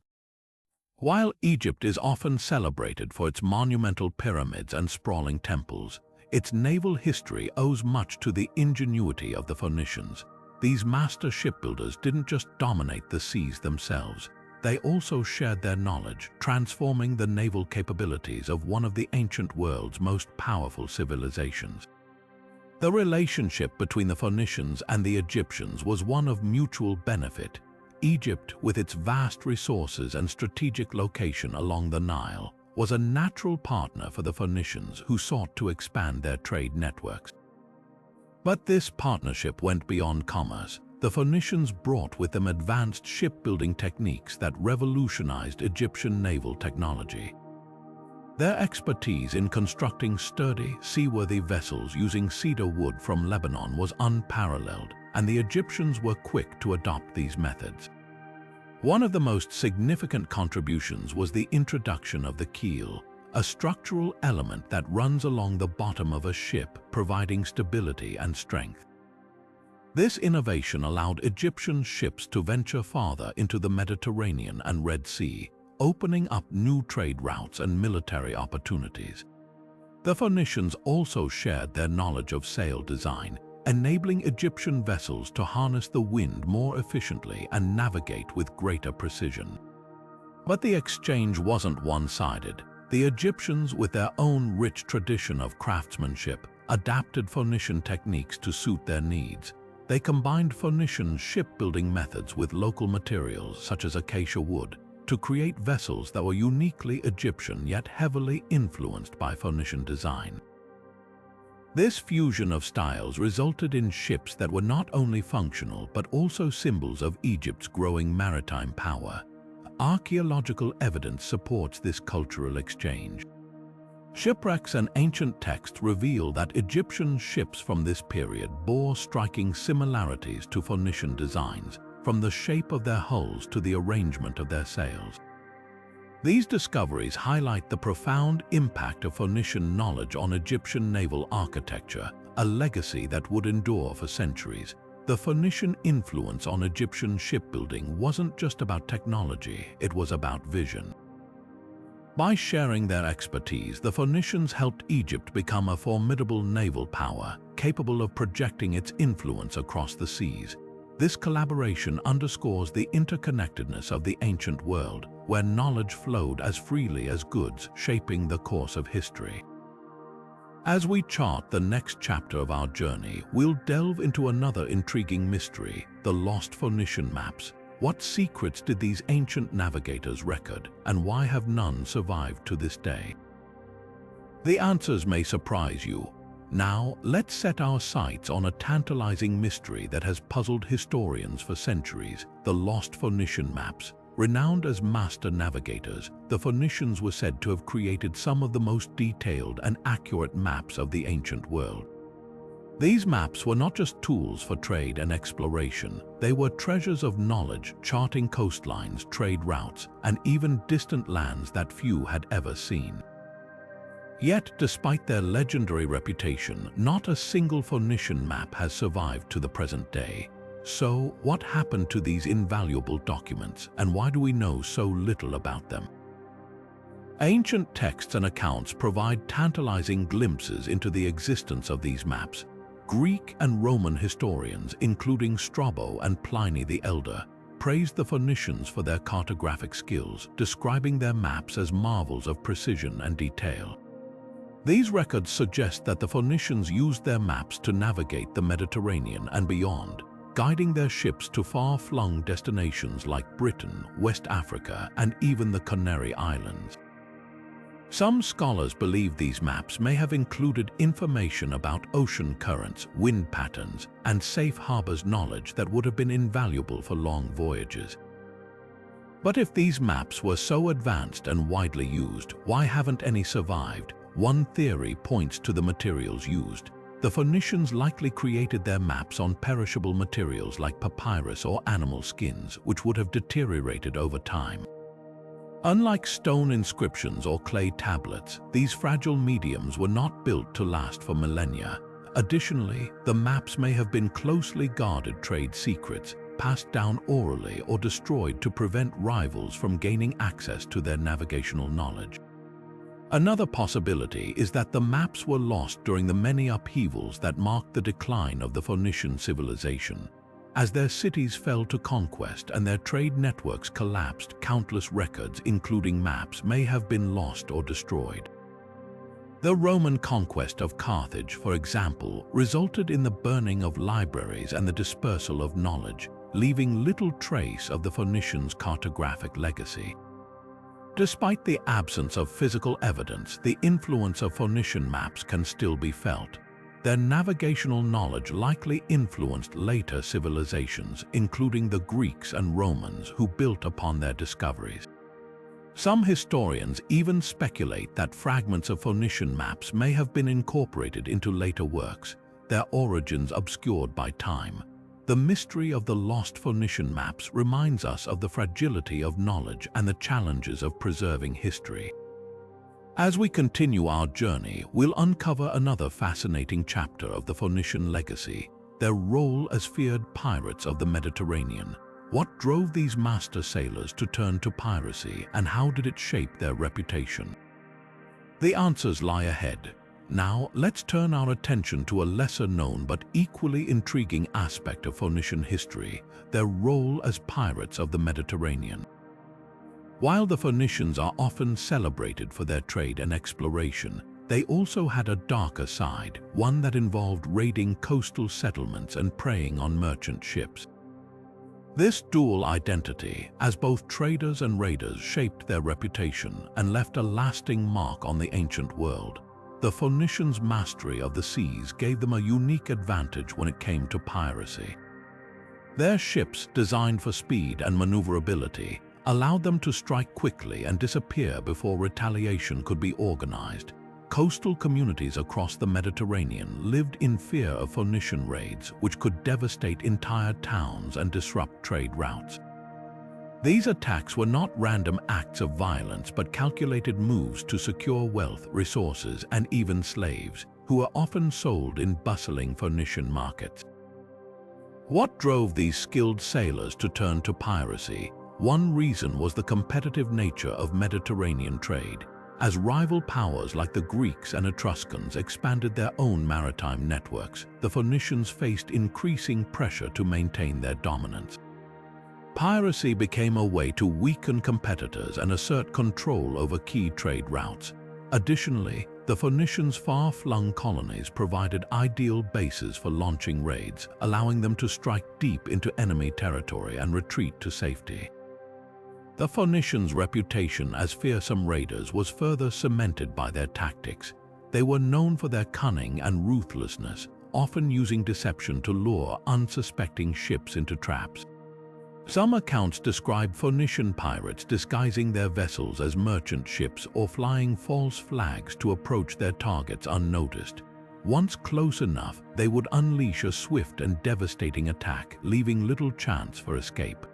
While Egypt is often celebrated for its monumental pyramids and sprawling temples, its naval history owes much to the ingenuity of the Phoenicians. These master shipbuilders didn't just dominate the seas themselves. They also shared their knowledge, transforming the naval capabilities of one of the ancient world's most powerful civilizations. The relationship between the Phoenicians and the Egyptians was one of mutual benefit. Egypt, with its vast resources and strategic location along the Nile, was a natural partner for the Phoenicians, who sought to expand their trade networks. But this partnership went beyond commerce. The Phoenicians brought with them advanced shipbuilding techniques that revolutionized Egyptian naval technology. Their expertise in constructing sturdy, seaworthy vessels using cedar wood from Lebanon was unparalleled, and the Egyptians were quick to adopt these methods. One of the most significant contributions was the introduction of the keel, a structural element that runs along the bottom of a ship, providing stability and strength. This innovation allowed Egyptian ships to venture farther into the Mediterranean and Red Sea, opening up new trade routes and military opportunities. The Phoenicians also shared their knowledge of sail design, enabling Egyptian vessels to harness the wind more efficiently and navigate with greater precision. But the exchange wasn't one-sided. The Egyptians, with their own rich tradition of craftsmanship, adapted Phoenician techniques to suit their needs. They combined Phoenician shipbuilding methods with local materials such as acacia wood to create vessels that were uniquely Egyptian yet heavily influenced by Phoenician design. This fusion of styles resulted in ships that were not only functional but also symbols of Egypt's growing maritime power. Archaeological evidence supports this cultural exchange. Shipwrecks and ancient texts reveal that Egyptian ships from this period bore striking similarities to Phoenician designs, from the shape of their hulls to the arrangement of their sails. These discoveries highlight the profound impact of Phoenician knowledge on Egyptian naval architecture, a legacy that would endure for centuries. The Phoenician influence on Egyptian shipbuilding wasn't just about technology, it was about vision. By sharing their expertise, the Phoenicians helped Egypt become a formidable naval power, capable of projecting its influence across the seas. This collaboration underscores the interconnectedness of the ancient world, where knowledge flowed as freely as goods, shaping the course of history. As we chart the next chapter of our journey, we'll delve into another intriguing mystery: the lost Phoenician maps. What secrets did these ancient navigators record, and why have none survived to this day? The answers may surprise you. Now, let's set our sights on a tantalizing mystery that has puzzled historians for centuries: the lost Phoenician maps. Renowned as master navigators, the Phoenicians were said to have created some of the most detailed and accurate maps of the ancient world. These maps were not just tools for trade and exploration, they were treasures of knowledge, charting coastlines, trade routes, and even distant lands that few had ever seen. Yet, despite their legendary reputation, not a single Phoenician map has survived to the present day. So, what happened to these invaluable documents, and why do we know so little about them? Ancient texts and accounts provide tantalizing glimpses into the existence of these maps. Greek and Roman historians, including Strabo and Pliny the Elder, praised the Phoenicians for their cartographic skills, describing their maps as marvels of precision and detail. These records suggest that the Phoenicians used their maps to navigate the Mediterranean and beyond, guiding their ships to far-flung destinations like Britain, West Africa, and even the Canary Islands. Some scholars believe these maps may have included information about ocean currents, wind patterns, and safe harbors knowledge that would have been invaluable for long voyages. But if these maps were so advanced and widely used, why haven't any survived? One theory points to the materials used. The Phoenicians likely created their maps on perishable materials like papyrus or animal skins, which would have deteriorated over time. Unlike stone inscriptions or clay tablets, these fragile mediums were not built to last for millennia. Additionally, the maps may have been closely guarded trade secrets, passed down orally or destroyed to prevent rivals from gaining access to their navigational knowledge. Another possibility is that the maps were lost during the many upheavals that marked the decline of the Phoenician civilization. As their cities fell to conquest and their trade networks collapsed, countless records, including maps, may have been lost or destroyed. The Roman conquest of Carthage, for example, resulted in the burning of libraries and the dispersal of knowledge, leaving little trace of the Phoenicians' cartographic legacy. Despite the absence of physical evidence, the influence of Phoenician maps can still be felt. Their navigational knowledge likely influenced later civilizations, including the Greeks and Romans, who built upon their discoveries. Some historians even speculate that fragments of Phoenician maps may have been incorporated into later works, their origins obscured by time. The mystery of the lost Phoenician maps reminds us of the fragility of knowledge and the challenges of preserving history. As we continue our journey, we'll uncover another fascinating chapter of the Phoenician legacy, their role as feared pirates of the Mediterranean. What drove these master sailors to turn to piracy, and how did it shape their reputation? The answers lie ahead. Now, let's turn our attention to a lesser-known but equally intriguing aspect of Phoenician history, their role as pirates of the Mediterranean. While the Phoenicians are often celebrated for their trade and exploration, they also had a darker side, one that involved raiding coastal settlements and preying on merchant ships. This dual identity, as both traders and raiders, shaped their reputation and left a lasting mark on the ancient world. The Phoenicians' mastery of the seas gave them a unique advantage when it came to piracy. Their ships, designed for speed and maneuverability, allowed them to strike quickly and disappear before retaliation could be organized. Coastal communities across the Mediterranean lived in fear of Phoenician raids, which could devastate entire towns and disrupt trade routes. These attacks were not random acts of violence, but calculated moves to secure wealth, resources, and even slaves, who were often sold in bustling Phoenician markets. What drove these skilled sailors to turn to piracy? One reason was the competitive nature of Mediterranean trade. As rival powers like the Greeks and Etruscans expanded their own maritime networks, the Phoenicians faced increasing pressure to maintain their dominance. Piracy became a way to weaken competitors and assert control over key trade routes. Additionally, the Phoenicians' far-flung colonies provided ideal bases for launching raids, allowing them to strike deep into enemy territory and retreat to safety. The Phoenicians' reputation as fearsome raiders was further cemented by their tactics. They were known for their cunning and ruthlessness, often using deception to lure unsuspecting ships into traps. Some accounts describe Phoenician pirates disguising their vessels as merchant ships or flying false flags to approach their targets unnoticed. Once close enough, they would unleash a swift and devastating attack, leaving little chance for escape.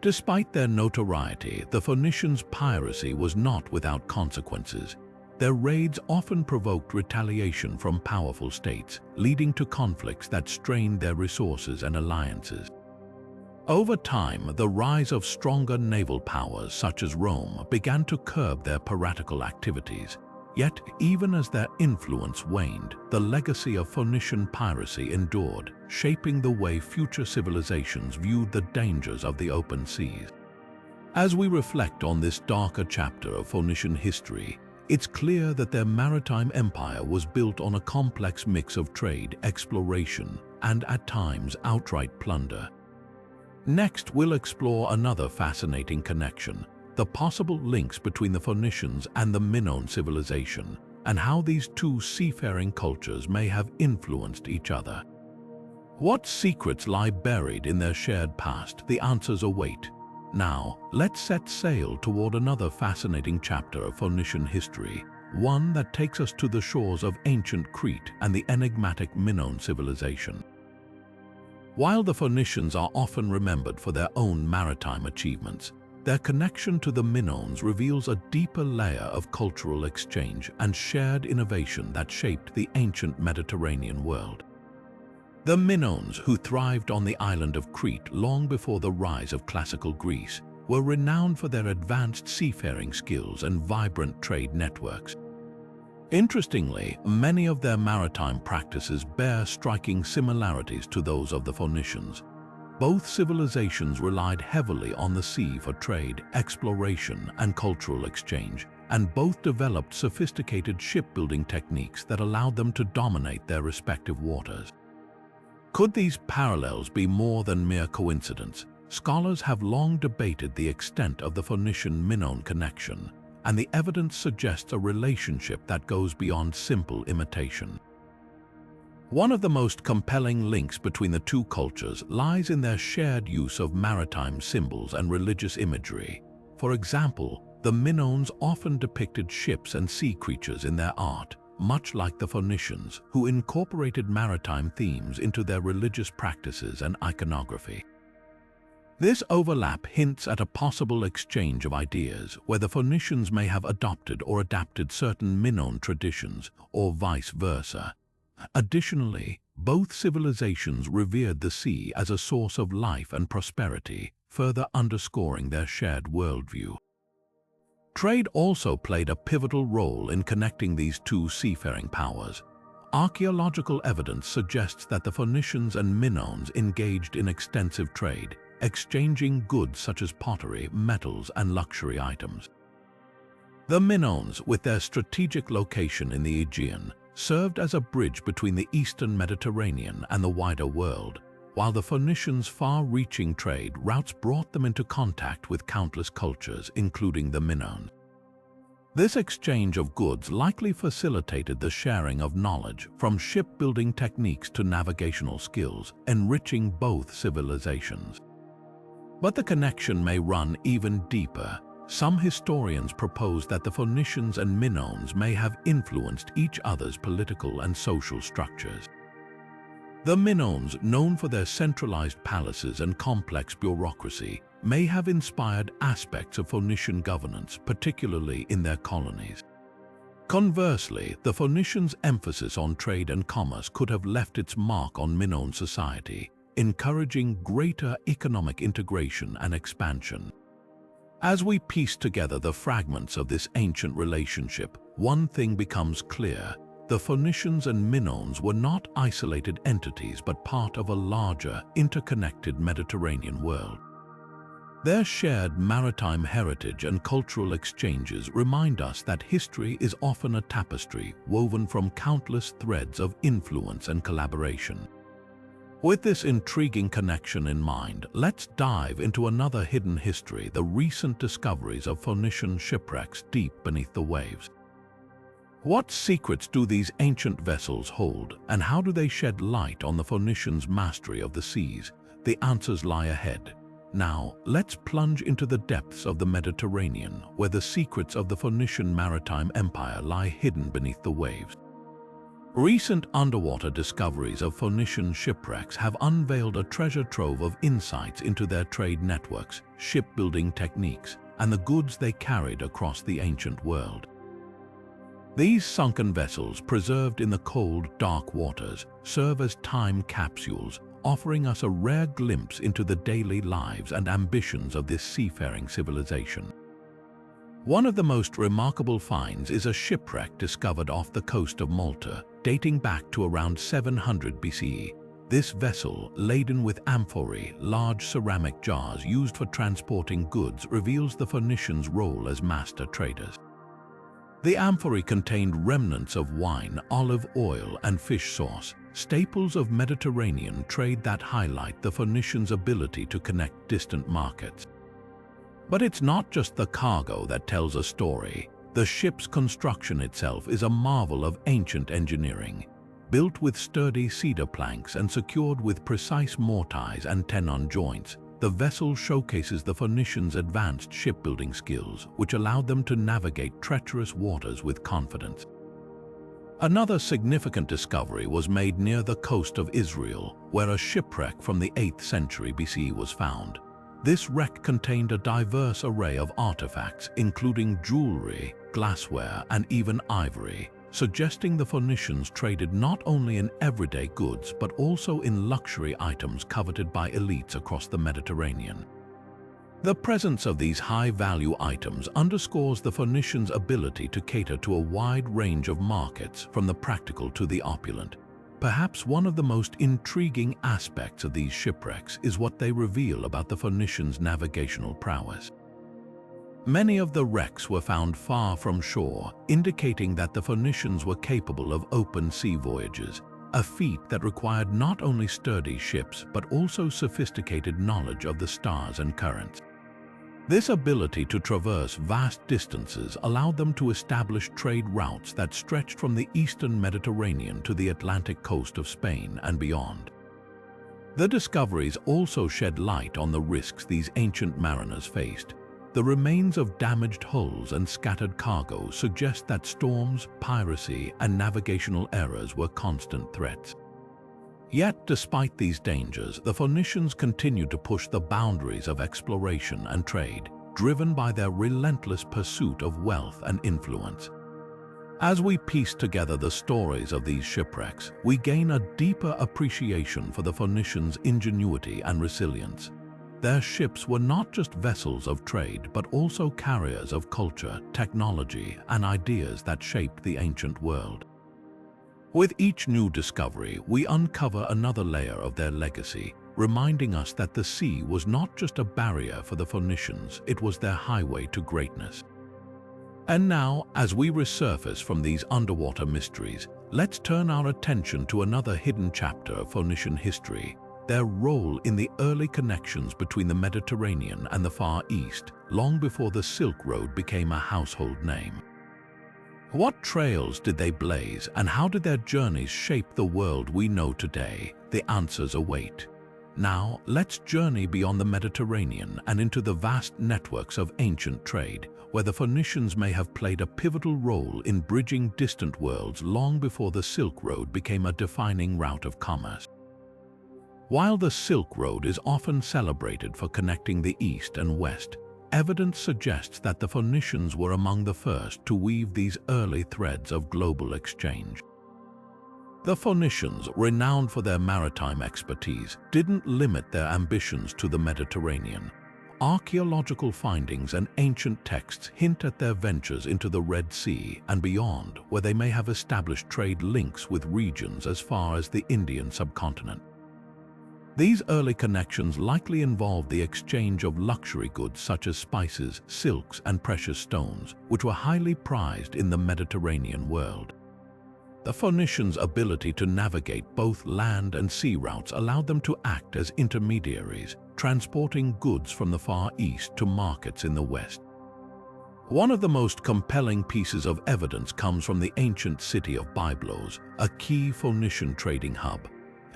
Despite their notoriety, the Phoenicians' piracy was not without consequences. Their raids often provoked retaliation from powerful states, leading to conflicts that strained their resources and alliances. Over time, the rise of stronger naval powers such as Rome began to curb their piratical activities. Yet, even as their influence waned, the legacy of Phoenician piracy endured, shaping the way future civilizations viewed the dangers of the open seas. As we reflect on this darker chapter of Phoenician history, it's clear that their maritime empire was built on a complex mix of trade, exploration, and at times outright plunder. Next, we'll explore another fascinating connection: the possible links between the Phoenicians and the Minoan civilization, and how these two seafaring cultures may have influenced each other. What secrets lie buried in their shared past? The answers await. Now, let's set sail toward another fascinating chapter of Phoenician history, one that takes us to the shores of ancient Crete and the enigmatic Minoan civilization. While the Phoenicians are often remembered for their own maritime achievements, their connection to the Minoans reveals a deeper layer of cultural exchange and shared innovation that shaped the ancient Mediterranean world. The Minoans, who thrived on the island of Crete long before the rise of classical Greece, were renowned for their advanced seafaring skills and vibrant trade networks. Interestingly, many of their maritime practices bear striking similarities to those of the Phoenicians. Both civilizations relied heavily on the sea for trade, exploration, and cultural exchange, and both developed sophisticated shipbuilding techniques that allowed them to dominate their respective waters. Could these parallels be more than mere coincidence? Scholars have long debated the extent of the Phoenician-Minoan connection, and the evidence suggests a relationship that goes beyond simple imitation. One of the most compelling links between the two cultures lies in their shared use of maritime symbols and religious imagery. For example, the Minoans often depicted ships and sea creatures in their art, much like the Phoenicians, who incorporated maritime themes into their religious practices and iconography. This overlap hints at a possible exchange of ideas where the Phoenicians may have adopted or adapted certain Minoan traditions or vice versa. Additionally, both civilizations revered the sea as a source of life and prosperity, further underscoring their shared worldview. Trade also played a pivotal role in connecting these two seafaring powers. Archaeological evidence suggests that the Phoenicians and Minoans engaged in extensive trade, exchanging goods such as pottery, metals, and luxury items. The Minoans, with their strategic location in the Aegean, served as a bridge between the eastern Mediterranean and the wider world, while the Phoenicians' far-reaching trade routes brought them into contact with countless cultures, including the Minoans. This exchange of goods likely facilitated the sharing of knowledge, from shipbuilding techniques to navigational skills, enriching both civilizations. But the connection may run even deeper. Some historians propose that the Phoenicians and Minoans may have influenced each other's political and social structures. The Minoans, known for their centralized palaces and complex bureaucracy, may have inspired aspects of Phoenician governance, particularly in their colonies. Conversely, the Phoenicians' emphasis on trade and commerce could have left its mark on Minoan society, encouraging greater economic integration and expansion. As we piece together the fragments of this ancient relationship, one thing becomes clear. The Phoenicians and Minoans were not isolated entities but part of a larger, interconnected Mediterranean world. Their shared maritime heritage and cultural exchanges remind us that history is often a tapestry woven from countless threads of influence and collaboration. With this intriguing connection in mind, let's dive into another hidden history: the recent discoveries of Phoenician shipwrecks deep beneath the waves. What secrets do these ancient vessels hold, and how do they shed light on the Phoenicians' mastery of the seas? The answers lie ahead. Now, let's plunge into the depths of the Mediterranean, where the secrets of the Phoenician maritime empire lie hidden beneath the waves. Recent underwater discoveries of Phoenician shipwrecks have unveiled a treasure trove of insights into their trade networks, shipbuilding techniques, and the goods they carried across the ancient world. These sunken vessels, preserved in the cold, dark waters, serve as time capsules, offering us a rare glimpse into the daily lives and ambitions of this seafaring civilization. One of the most remarkable finds is a shipwreck discovered off the coast of Malta, dating back to around 700 BCE. This vessel, laden with amphorae, large ceramic jars used for transporting goods, reveals the Phoenicians' role as master traders. The amphorae contained remnants of wine, olive oil, and fish sauce, staples of Mediterranean trade that highlight the Phoenicians' ability to connect distant markets. But it's not just the cargo that tells a story. The ship's construction itself is a marvel of ancient engineering. Built with sturdy cedar planks and secured with precise mortise and tenon joints, the vessel showcases the Phoenicians' advanced shipbuilding skills, which allowed them to navigate treacherous waters with confidence. Another significant discovery was made near the coast of Israel, where a shipwreck from the 8th century BC was found. This wreck contained a diverse array of artifacts, including jewelry, glassware, and even ivory, suggesting the Phoenicians traded not only in everyday goods but also in luxury items coveted by elites across the Mediterranean. The presence of these high-value items underscores the Phoenicians' ability to cater to a wide range of markets, from the practical to the opulent. Perhaps one of the most intriguing aspects of these shipwrecks is what they reveal about the Phoenicians' navigational prowess. Many of the wrecks were found far from shore, indicating that the Phoenicians were capable of open sea voyages, a feat that required not only sturdy ships but also sophisticated knowledge of the stars and currents. This ability to traverse vast distances allowed them to establish trade routes that stretched from the eastern Mediterranean to the Atlantic coast of Spain and beyond. The discoveries also shed light on the risks these ancient mariners faced. The remains of damaged hulls and scattered cargo suggest that storms, piracy, and navigational errors were constant threats. Yet, despite these dangers, the Phoenicians continued to push the boundaries of exploration and trade, driven by their relentless pursuit of wealth and influence. As we piece together the stories of these shipwrecks, we gain a deeper appreciation for the Phoenicians' ingenuity and resilience. Their ships were not just vessels of trade, but also carriers of culture, technology, and ideas that shaped the ancient world. With each new discovery, we uncover another layer of their legacy, reminding us that the sea was not just a barrier for the Phoenicians, it was their highway to greatness. And now, as we resurface from these underwater mysteries, let's turn our attention to another hidden chapter of Phoenician history, their role in the early connections between the Mediterranean and the Far East, long before the Silk Road became a household name. What trails did they blaze, and how did their journeys shape the world we know today? The answers await. Now, let's journey beyond the Mediterranean and into the vast networks of ancient trade, where the Phoenicians may have played a pivotal role in bridging distant worlds long before the Silk Road became a defining route of commerce. While the Silk Road is often celebrated for connecting the East and West, evidence suggests that the Phoenicians were among the first to weave these early threads of global exchange. The Phoenicians, renowned for their maritime expertise, didn't limit their ambitions to the Mediterranean. Archaeological findings and ancient texts hint at their ventures into the Red Sea and beyond, where they may have established trade links with regions as far as the Indian subcontinent. These early connections likely involved the exchange of luxury goods such as spices, silks, and precious stones, which were highly prized in the Mediterranean world. The Phoenicians' ability to navigate both land and sea routes allowed them to act as intermediaries, transporting goods from the Far East to markets in the West. One of the most compelling pieces of evidence comes from the ancient city of Byblos, a key Phoenician trading hub.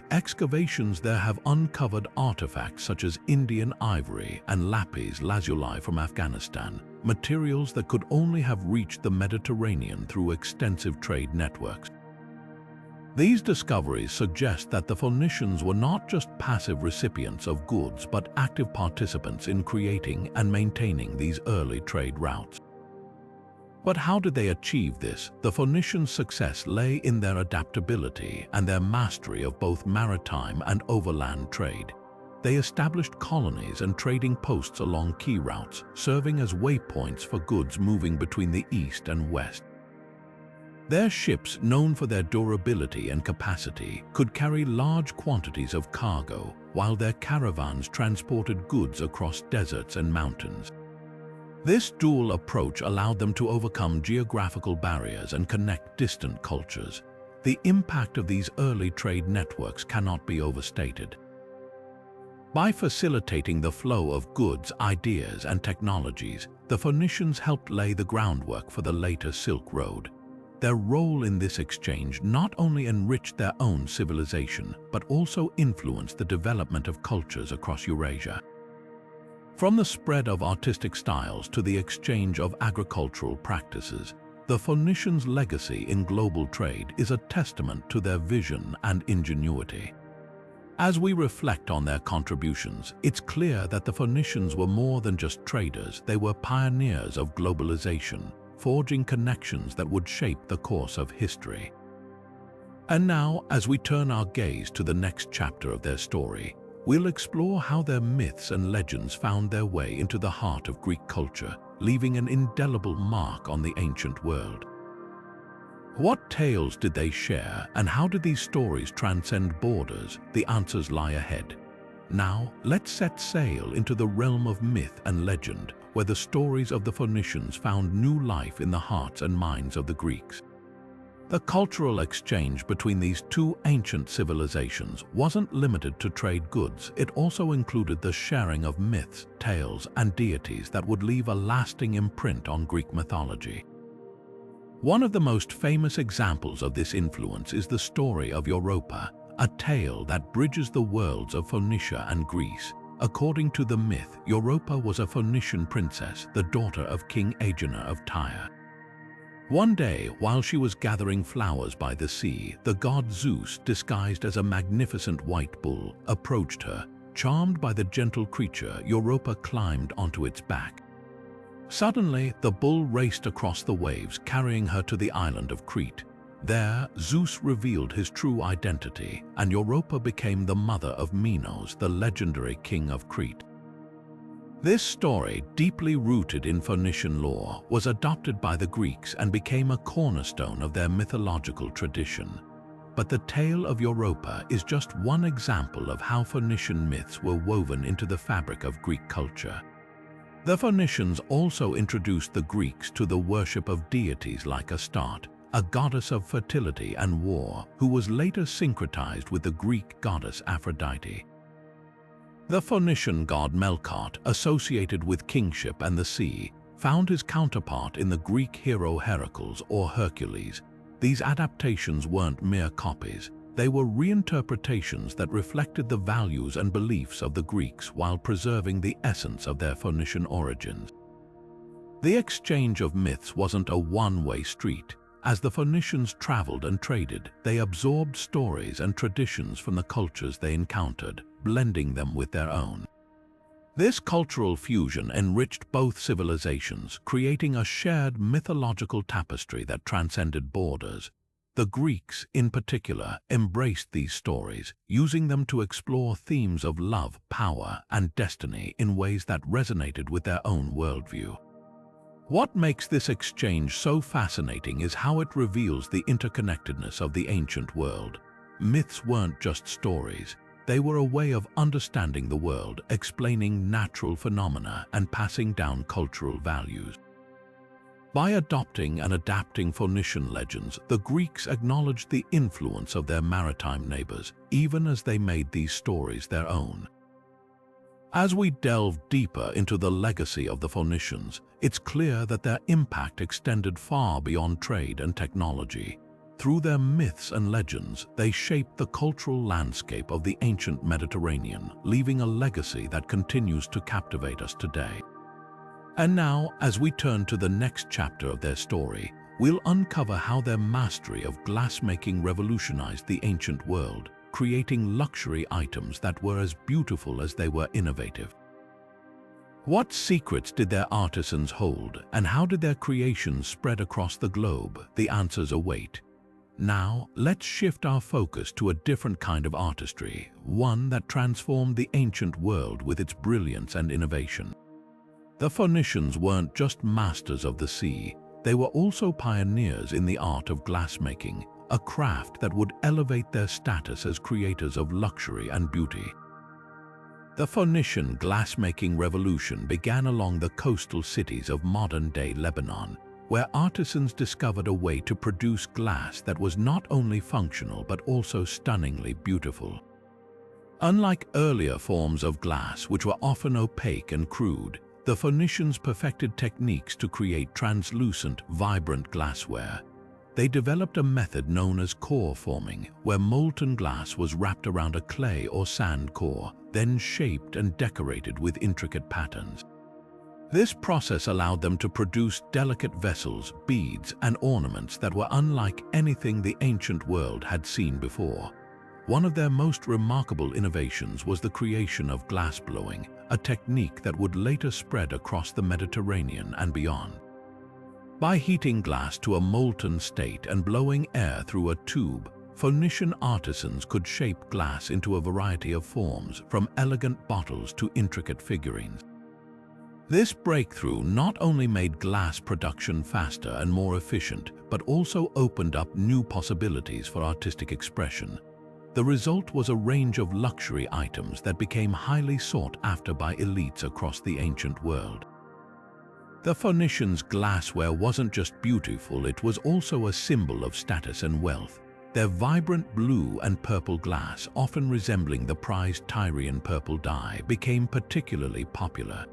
Excavations there have uncovered artifacts such as Indian ivory and lapis lazuli from Afghanistan, materials that could only have reached the Mediterranean through extensive trade networks. These discoveries suggest that the Phoenicians were not just passive recipients of goods but active participants in creating and maintaining these early trade routes. But how did they achieve this? The Phoenicians' success lay in their adaptability and their mastery of both maritime and overland trade. They established colonies and trading posts along key routes, serving as waypoints for goods moving between the East and West. Their ships, known for their durability and capacity, could carry large quantities of cargo, while their caravans transported goods across deserts and mountains. This dual approach allowed them to overcome geographical barriers and connect distant cultures. The impact of these early trade networks cannot be overstated. By facilitating the flow of goods, ideas, and technologies, the Phoenicians helped lay the groundwork for the later Silk Road. Their role in this exchange not only enriched their own civilization, but also influenced the development of cultures across Eurasia. From the spread of artistic styles to the exchange of agricultural practices, the Phoenicians' legacy in global trade is a testament to their vision and ingenuity. As we reflect on their contributions, it's clear that the Phoenicians were more than just traders. They were pioneers of globalization, forging connections that would shape the course of history. And now, as we turn our gaze to the next chapter of their story, we'll explore how their myths and legends found their way into the heart of Greek culture, leaving an indelible mark on the ancient world. What tales did they share, and how did these stories transcend borders? The answers lie ahead. Now, let's set sail into the realm of myth and legend, where the stories of the Phoenicians found new life in the hearts and minds of the Greeks. The cultural exchange between these two ancient civilizations wasn't limited to trade goods. It also included the sharing of myths, tales, and deities that would leave a lasting imprint on Greek mythology. One of the most famous examples of this influence is the story of Europa, a tale that bridges the worlds of Phoenicia and Greece. According to the myth, Europa was a Phoenician princess, the daughter of King Agenor of Tyre. One day, while she was gathering flowers by the sea, the god Zeus, disguised as a magnificent white bull, approached her. Charmed by the gentle creature, Europa climbed onto its back. Suddenly, the bull raced across the waves, carrying her to the island of Crete. There, Zeus revealed his true identity, and Europa became the mother of Minos, the legendary king of Crete. This story, deeply rooted in Phoenician lore, was adopted by the Greeks and became a cornerstone of their mythological tradition. But the tale of Europa is just one example of how Phoenician myths were woven into the fabric of Greek culture. The Phoenicians also introduced the Greeks to the worship of deities like Astarte, a goddess of fertility and war, who was later syncretized with the Greek goddess Aphrodite. The Phoenician god Melkart, associated with kingship and the sea, found his counterpart in the Greek hero Heracles or Hercules. These adaptations weren't mere copies. They were reinterpretations that reflected the values and beliefs of the Greeks while preserving the essence of their Phoenician origins. The exchange of myths wasn't a one-way street. As the Phoenicians traveled and traded, they absorbed stories and traditions from the cultures they encountered, blending them with their own. This cultural fusion enriched both civilizations, creating a shared mythological tapestry that transcended borders. The Greeks, in particular, embraced these stories, using them to explore themes of love, power, and destiny in ways that resonated with their own worldview. What makes this exchange so fascinating is how it reveals the interconnectedness of the ancient world. Myths weren't just stories. They were a way of understanding the world, explaining natural phenomena, and passing down cultural values. By adopting and adapting Phoenician legends, the Greeks acknowledged the influence of their maritime neighbors, even as they made these stories their own. As we delve deeper into the legacy of the Phoenicians, it's clear that their impact extended far beyond trade and technology. Through their myths and legends, they shaped the cultural landscape of the ancient Mediterranean, leaving a legacy that continues to captivate us today. And now, as we turn to the next chapter of their story, we'll uncover how their mastery of glassmaking revolutionized the ancient world, creating luxury items that were as beautiful as they were innovative. What secrets did their artisans hold, and how did their creations spread across the globe? The answers await. Now, let's shift our focus to a different kind of artistry, one that transformed the ancient world with its brilliance and innovation. The Phoenicians weren't just masters of the sea, they were also pioneers in the art of glassmaking, a craft that would elevate their status as creators of luxury and beauty. The Phoenician glassmaking revolution began along the coastal cities of modern-day Lebanon, where artisans discovered a way to produce glass that was not only functional but also stunningly beautiful. Unlike earlier forms of glass, which were often opaque and crude, the Phoenicians perfected techniques to create translucent, vibrant glassware. They developed a method known as core forming, where molten glass was wrapped around a clay or sand core, then shaped and decorated with intricate patterns. This process allowed them to produce delicate vessels, beads, and ornaments that were unlike anything the ancient world had seen before. One of their most remarkable innovations was the creation of glassblowing, a technique that would later spread across the Mediterranean and beyond. By heating glass to a molten state and blowing air through a tube, Phoenician artisans could shape glass into a variety of forms, from elegant bottles to intricate figurines. This breakthrough not only made glass production faster and more efficient, but also opened up new possibilities for artistic expression. The result was a range of luxury items that became highly sought after by elites across the ancient world. The Phoenicians' glassware wasn't just beautiful, it was also a symbol of status and wealth. Their vibrant blue and purple glass, often resembling the prized Tyrian purple dye, became particularly popular.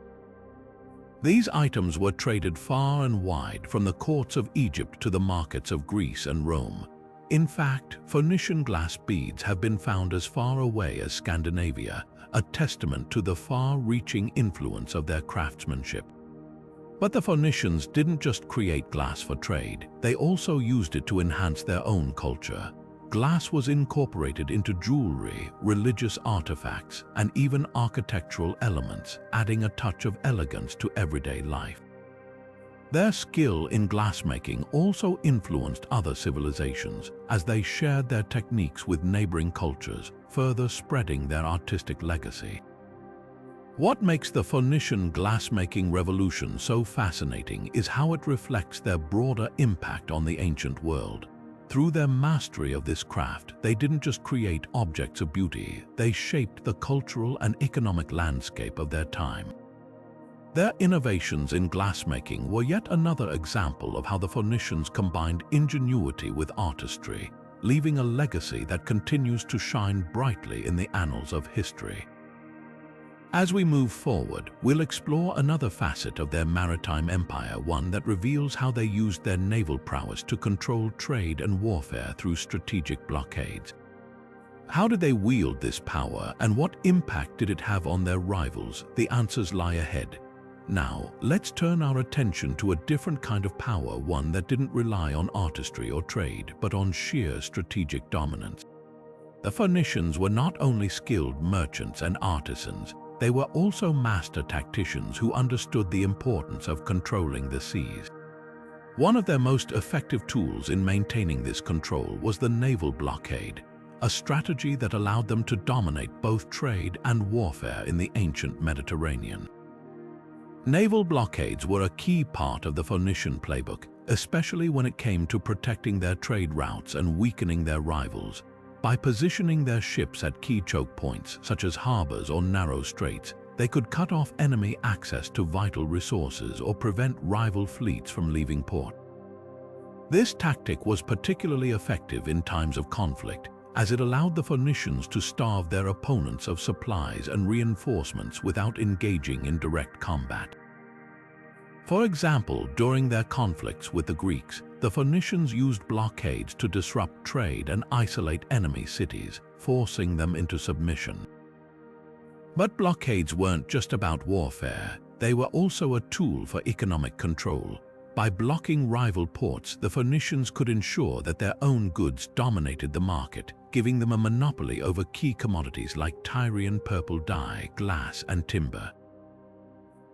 These items were traded far and wide, from the courts of Egypt to the markets of Greece and Rome. In fact, Phoenician glass beads have been found as far away as Scandinavia, a testament to the far-reaching influence of their craftsmanship. But the Phoenicians didn't just create glass for trade, they also used it to enhance their own culture. Glass was incorporated into jewelry, religious artifacts, and even architectural elements, adding a touch of elegance to everyday life. Their skill in glassmaking also influenced other civilizations as they shared their techniques with neighboring cultures, further spreading their artistic legacy. What makes the Phoenician glassmaking revolution so fascinating is how it reflects their broader impact on the ancient world. Through their mastery of this craft, they didn't just create objects of beauty, they shaped the cultural and economic landscape of their time. Their innovations in glassmaking were yet another example of how the Phoenicians combined ingenuity with artistry, leaving a legacy that continues to shine brightly in the annals of history. As we move forward, we'll explore another facet of their maritime empire, one that reveals how they used their naval prowess to control trade and warfare through strategic blockades. How did they wield this power, and what impact did it have on their rivals? The answers lie ahead. Now, let's turn our attention to a different kind of power, one that didn't rely on artistry or trade, but on sheer strategic dominance. The Phoenicians were not only skilled merchants and artisans, they were also master tacticians who understood the importance of controlling the seas. One of their most effective tools in maintaining this control was the naval blockade, a strategy that allowed them to dominate both trade and warfare in the ancient Mediterranean. Naval blockades were a key part of the Phoenician playbook, especially when it came to protecting their trade routes and weakening their rivals. By positioning their ships at key choke points, such as harbors or narrow straits, they could cut off enemy access to vital resources or prevent rival fleets from leaving port. This tactic was particularly effective in times of conflict, as it allowed the Phoenicians to starve their opponents of supplies and reinforcements without engaging in direct combat. For example, during their conflicts with the Greeks, the Phoenicians used blockades to disrupt trade and isolate enemy cities, forcing them into submission. But blockades weren't just about warfare, they were also a tool for economic control. By blocking rival ports, the Phoenicians could ensure that their own goods dominated the market, giving them a monopoly over key commodities like Tyrian purple dye, glass, and timber.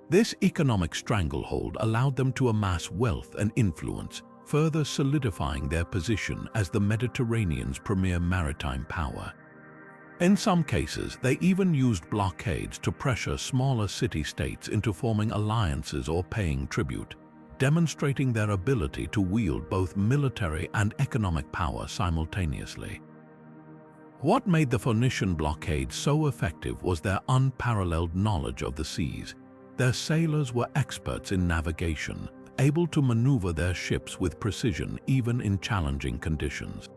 This economic stranglehold allowed them to amass wealth and influence, further solidifying their position as the Mediterranean's premier maritime power. In some cases, they even used blockades to pressure smaller city-states into forming alliances or paying tribute, demonstrating their ability to wield both military and economic power simultaneously. What made the Phoenician blockade so effective was their unparalleled knowledge of the seas. Their sailors were experts in navigation, able to maneuver their ships with precision even in challenging conditions.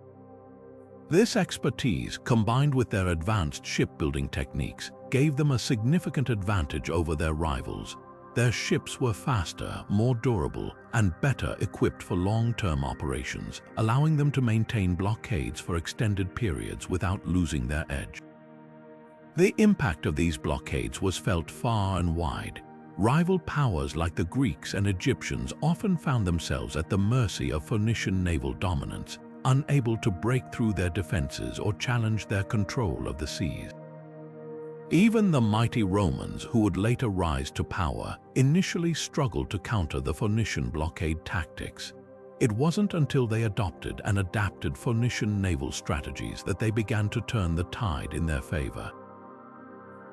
This expertise, combined with their advanced shipbuilding techniques, gave them a significant advantage over their rivals. Their ships were faster, more durable, and better equipped for long-term operations, allowing them to maintain blockades for extended periods without losing their edge. The impact of these blockades was felt far and wide. Rival powers like the Greeks and Egyptians often found themselves at the mercy of Phoenician naval dominance, unable to break through their defenses or challenge their control of the seas. Even the mighty Romans, who would later rise to power, initially struggled to counter the Phoenician blockade tactics. It wasn't until they adopted and adapted Phoenician naval strategies that they began to turn the tide in their favor.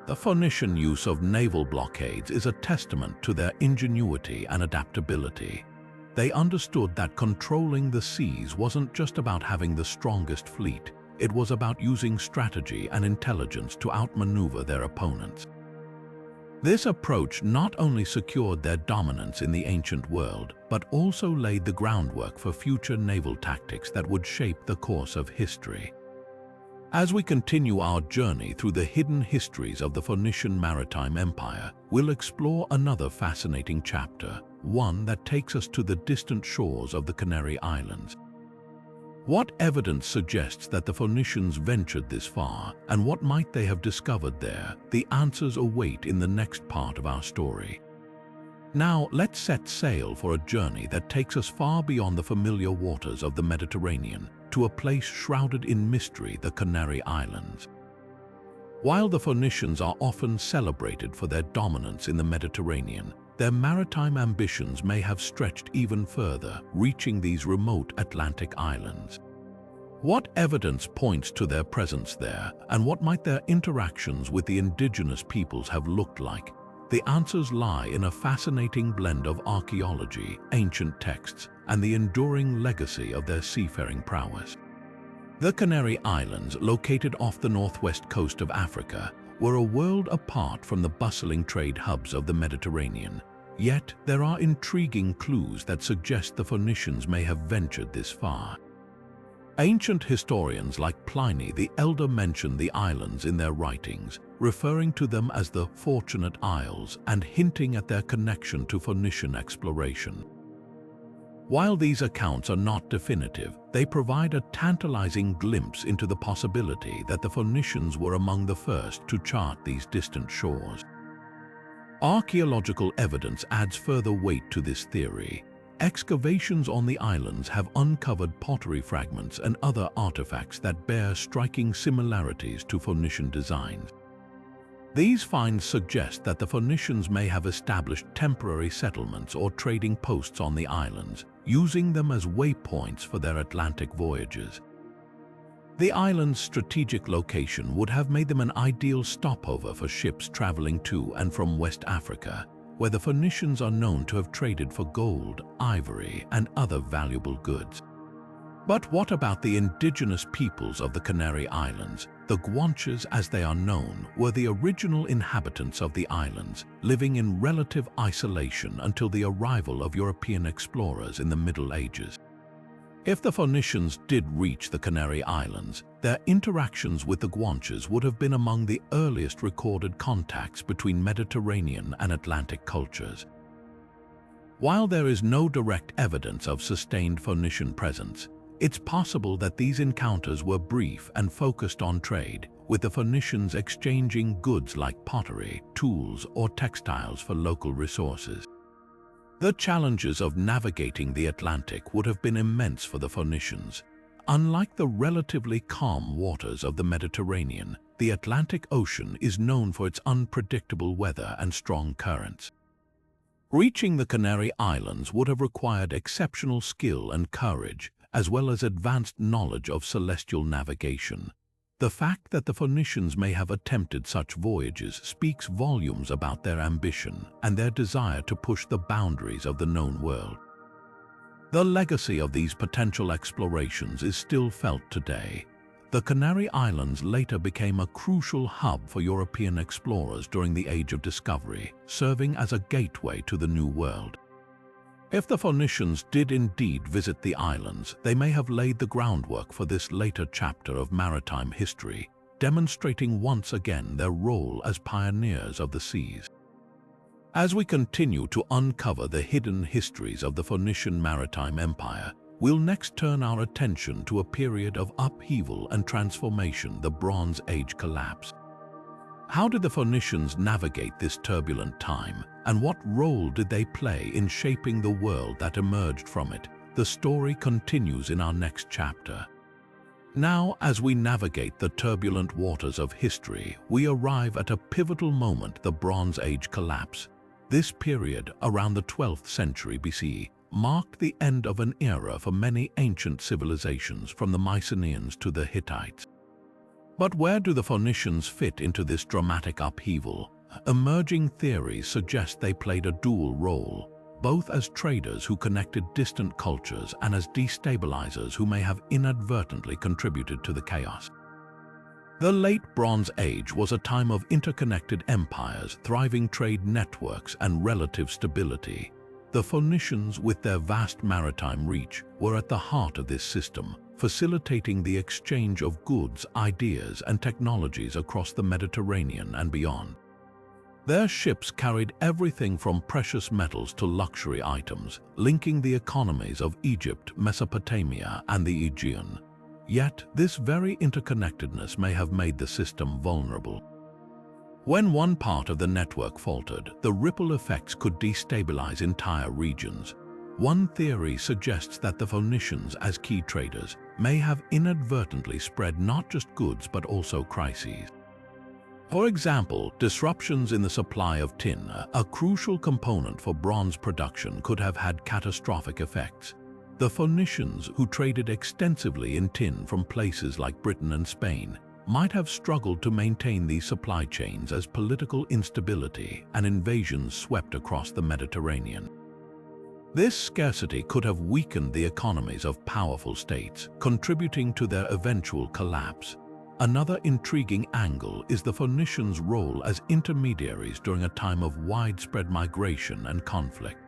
The Phoenician use of naval blockades is a testament to their ingenuity and adaptability. They understood that controlling the seas wasn't just about having the strongest fleet, it was about using strategy and intelligence to outmaneuver their opponents. This approach not only secured their dominance in the ancient world, but also laid the groundwork for future naval tactics that would shape the course of history. As we continue our journey through the hidden histories of the Phoenician Maritime Empire, we'll explore another fascinating chapter, one that takes us to the distant shores of the Canary Islands. What evidence suggests that the Phoenicians ventured this far, and what might they have discovered there? The answers await in the next part of our story. Now let's set sail for a journey that takes us far beyond the familiar waters of the Mediterranean to a place shrouded in mystery, the Canary Islands. While the Phoenicians are often celebrated for their dominance in the Mediterranean, their maritime ambitions may have stretched even further, reaching these remote Atlantic islands. What evidence points to their presence there, and what might their interactions with the indigenous peoples have looked like? The answers lie in a fascinating blend of archaeology, ancient texts, and the enduring legacy of their seafaring prowess. The Canary Islands, located off the northwest coast of Africa, were a world apart from the bustling trade hubs of the Mediterranean. Yet, there are intriguing clues that suggest the Phoenicians may have ventured this far. Ancient historians like Pliny the Elder mention the islands in their writings, referring to them as the Fortunate Isles and hinting at their connection to Phoenician exploration. While these accounts are not definitive, they provide a tantalizing glimpse into the possibility that the Phoenicians were among the first to chart these distant shores. Archaeological evidence adds further weight to this theory. Excavations on the islands have uncovered pottery fragments and other artifacts that bear striking similarities to Phoenician designs. These finds suggest that the Phoenicians may have established temporary settlements or trading posts on the islands, using them as waypoints for their Atlantic voyages. The island's strategic location would have made them an ideal stopover for ships traveling to and from West Africa, where the Phoenicians are known to have traded for gold, ivory, and other valuable goods. But what about the indigenous peoples of the Canary Islands? The Guanches, as they are known, were the original inhabitants of the islands, living in relative isolation until the arrival of European explorers in the Middle Ages. If the Phoenicians did reach the Canary Islands, their interactions with the Guanches would have been among the earliest recorded contacts between Mediterranean and Atlantic cultures. While there is no direct evidence of sustained Phoenician presence, it's possible that these encounters were brief and focused on trade, with the Phoenicians exchanging goods like pottery, tools, or textiles for local resources. The challenges of navigating the Atlantic would have been immense for the Phoenicians. Unlike the relatively calm waters of the Mediterranean, the Atlantic Ocean is known for its unpredictable weather and strong currents. Reaching the Canary Islands would have required exceptional skill and courage, as well as advanced knowledge of celestial navigation. The fact that the Phoenicians may have attempted such voyages speaks volumes about their ambition and their desire to push the boundaries of the known world. The legacy of these potential explorations is still felt today. The Canary Islands later became a crucial hub for European explorers during the Age of Discovery, serving as a gateway to the New World. If the Phoenicians did indeed visit the islands, they may have laid the groundwork for this later chapter of maritime history, demonstrating once again their role as pioneers of the seas. As we continue to uncover the hidden histories of the Phoenician Maritime Empire, we'll next turn our attention to a period of upheaval and transformation, the Bronze Age collapse. How did the Phoenicians navigate this turbulent time, and what role did they play in shaping the world that emerged from it? The story continues in our next chapter. Now, as we navigate the turbulent waters of history, we arrive at a pivotal moment, the Bronze Age collapse. This period, around the 12th century BC, marked the end of an era for many ancient civilizations, from the Mycenaeans to the Hittites. But where do the Phoenicians fit into this dramatic upheaval? Emerging theories suggest they played a dual role, both as traders who connected distant cultures and as destabilizers who may have inadvertently contributed to the chaos. The Late Bronze Age was a time of interconnected empires, thriving trade networks, and relative stability. The Phoenicians, with their vast maritime reach, were at the heart of this system, facilitating the exchange of goods, ideas, and technologies across the Mediterranean and beyond. Their ships carried everything from precious metals to luxury items, linking the economies of Egypt, Mesopotamia, and the Aegean. Yet, this very interconnectedness may have made the system vulnerable. When one part of the network faltered, the ripple effects could destabilize entire regions. One theory suggests that the Phoenicians, as key traders, may have inadvertently spread not just goods but also crises. For example, disruptions in the supply of tin, a crucial component for bronze production, could have had catastrophic effects. The Phoenicians, who traded extensively in tin from places like Britain and Spain, might have struggled to maintain these supply chains as political instability and invasions swept across the Mediterranean. This scarcity could have weakened the economies of powerful states, contributing to their eventual collapse. Another intriguing angle is the Phoenicians' role as intermediaries during a time of widespread migration and conflict.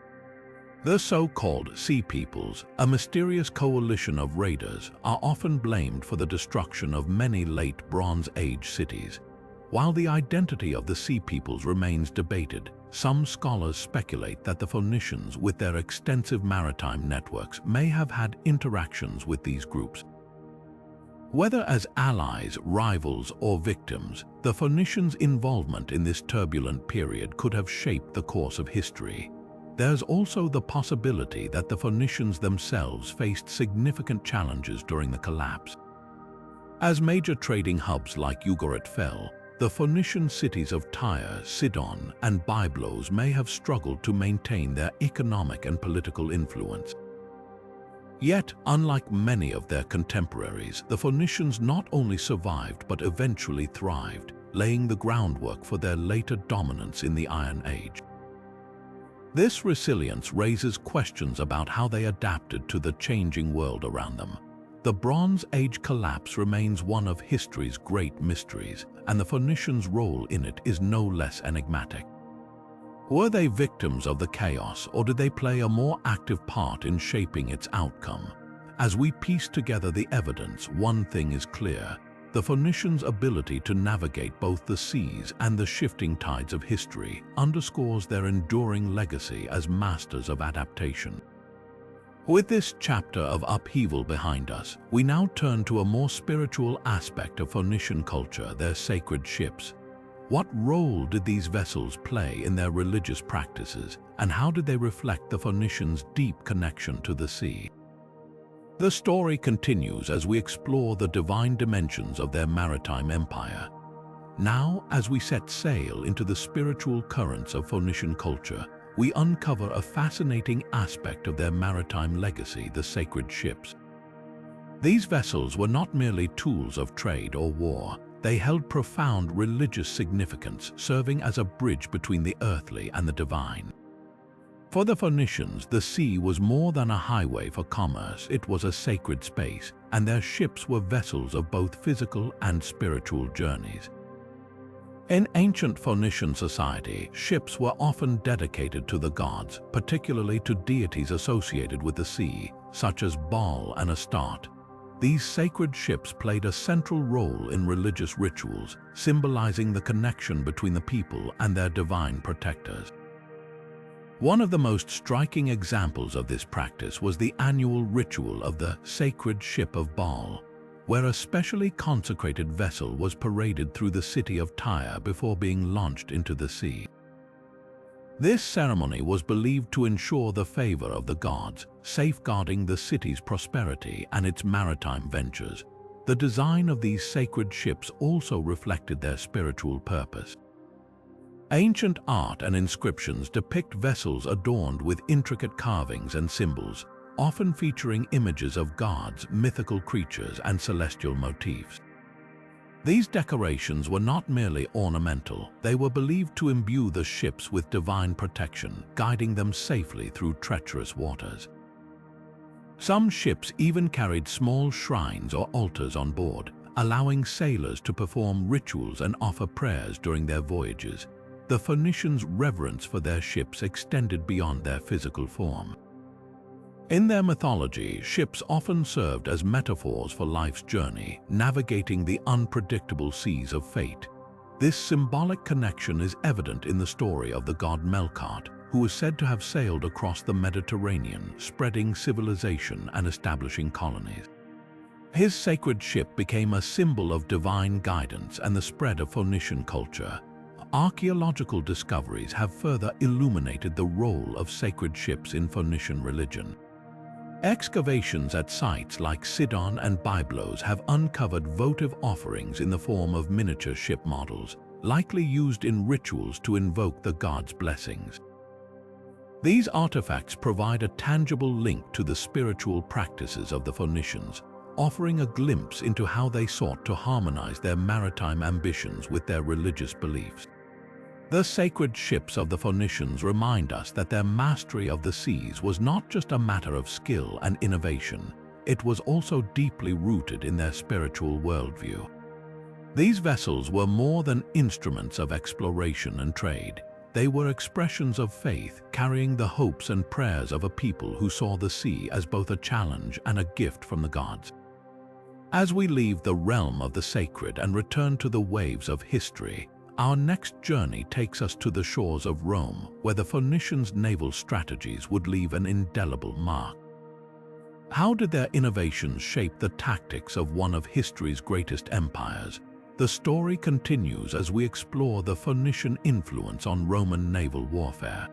The so-called Sea Peoples, a mysterious coalition of raiders, are often blamed for the destruction of many late Bronze Age cities. While the identity of the Sea Peoples remains debated, some scholars speculate that the Phoenicians, with their extensive maritime networks, may have had interactions with these groups. Whether as allies, rivals, or victims, the Phoenicians' involvement in this turbulent period could have shaped the course of history. There's also the possibility that the Phoenicians themselves faced significant challenges during the collapse. As major trading hubs like Ugarit fell, the Phoenician cities of Tyre, Sidon, and Byblos may have struggled to maintain their economic and political influence. Yet, unlike many of their contemporaries, the Phoenicians not only survived but eventually thrived, laying the groundwork for their later dominance in the Iron Age. This resilience raises questions about how they adapted to the changing world around them. The Bronze Age collapse remains one of history's great mysteries, and the Phoenicians' role in it is no less enigmatic. Were they victims of the chaos, or did they play a more active part in shaping its outcome? As we piece together the evidence, one thing is clear: the Phoenicians' ability to navigate both the seas and the shifting tides of history underscores their enduring legacy as masters of adaptation. With this chapter of upheaval behind us, we now turn to a more spiritual aspect of Phoenician culture: their sacred ships. What role did these vessels play in their religious practices, and how did they reflect the Phoenicians' deep connection to the sea? The story continues as we explore the divine dimensions of their maritime empire. Now, as we set sail into the spiritual currents of Phoenician culture, we uncover a fascinating aspect of their maritime legacy: the sacred ships. These vessels were not merely tools of trade or war. They held profound religious significance, serving as a bridge between the earthly and the divine. For the Phoenicians, the sea was more than a highway for commerce. It was a sacred space, and their ships were vessels of both physical and spiritual journeys. In ancient Phoenician society, ships were often dedicated to the gods, particularly to deities associated with the sea, such as Baal and Astarte. These sacred ships played a central role in religious rituals, symbolizing the connection between the people and their divine protectors. One of the most striking examples of this practice was the annual ritual of the Sacred Ship of Baal, where a specially consecrated vessel was paraded through the city of Tyre before being launched into the sea. This ceremony was believed to ensure the favor of the gods, safeguarding the city's prosperity and its maritime ventures. The design of these sacred ships also reflected their spiritual purpose. Ancient art and inscriptions depict vessels adorned with intricate carvings and symbols, often featuring images of gods, mythical creatures, and celestial motifs. These decorations were not merely ornamental. They were believed to imbue the ships with divine protection, guiding them safely through treacherous waters. Some ships even carried small shrines or altars on board, allowing sailors to perform rituals and offer prayers during their voyages. The Phoenicians' reverence for their ships extended beyond their physical form. In their mythology, ships often served as metaphors for life's journey, navigating the unpredictable seas of fate. This symbolic connection is evident in the story of the god Melkart, who is said to have sailed across the Mediterranean, spreading civilization and establishing colonies. His sacred ship became a symbol of divine guidance and the spread of Phoenician culture. archaeological discoveries have further illuminated the role of sacred ships in Phoenician religion. Excavations at sites like Sidon and Byblos have uncovered votive offerings in the form of miniature ship models, likely used in rituals to invoke the gods' blessings. These artifacts provide a tangible link to the spiritual practices of the Phoenicians, offering a glimpse into how they sought to harmonize their maritime ambitions with their religious beliefs. The sacred ships of the Phoenicians remind us that their mastery of the seas was not just a matter of skill and innovation, it was also deeply rooted in their spiritual worldview. These vessels were more than instruments of exploration and trade. They were expressions of faith, carrying the hopes and prayers of a people who saw the sea as both a challenge and a gift from the gods. As we leave the realm of the sacred and return to the waves of history, our next journey takes us to the shores of Rome, where the Phoenicians' naval strategies would leave an indelible mark. How did their innovations shape the tactics of one of history's greatest empires? The story continues as we explore the Phoenician influence on Roman naval warfare.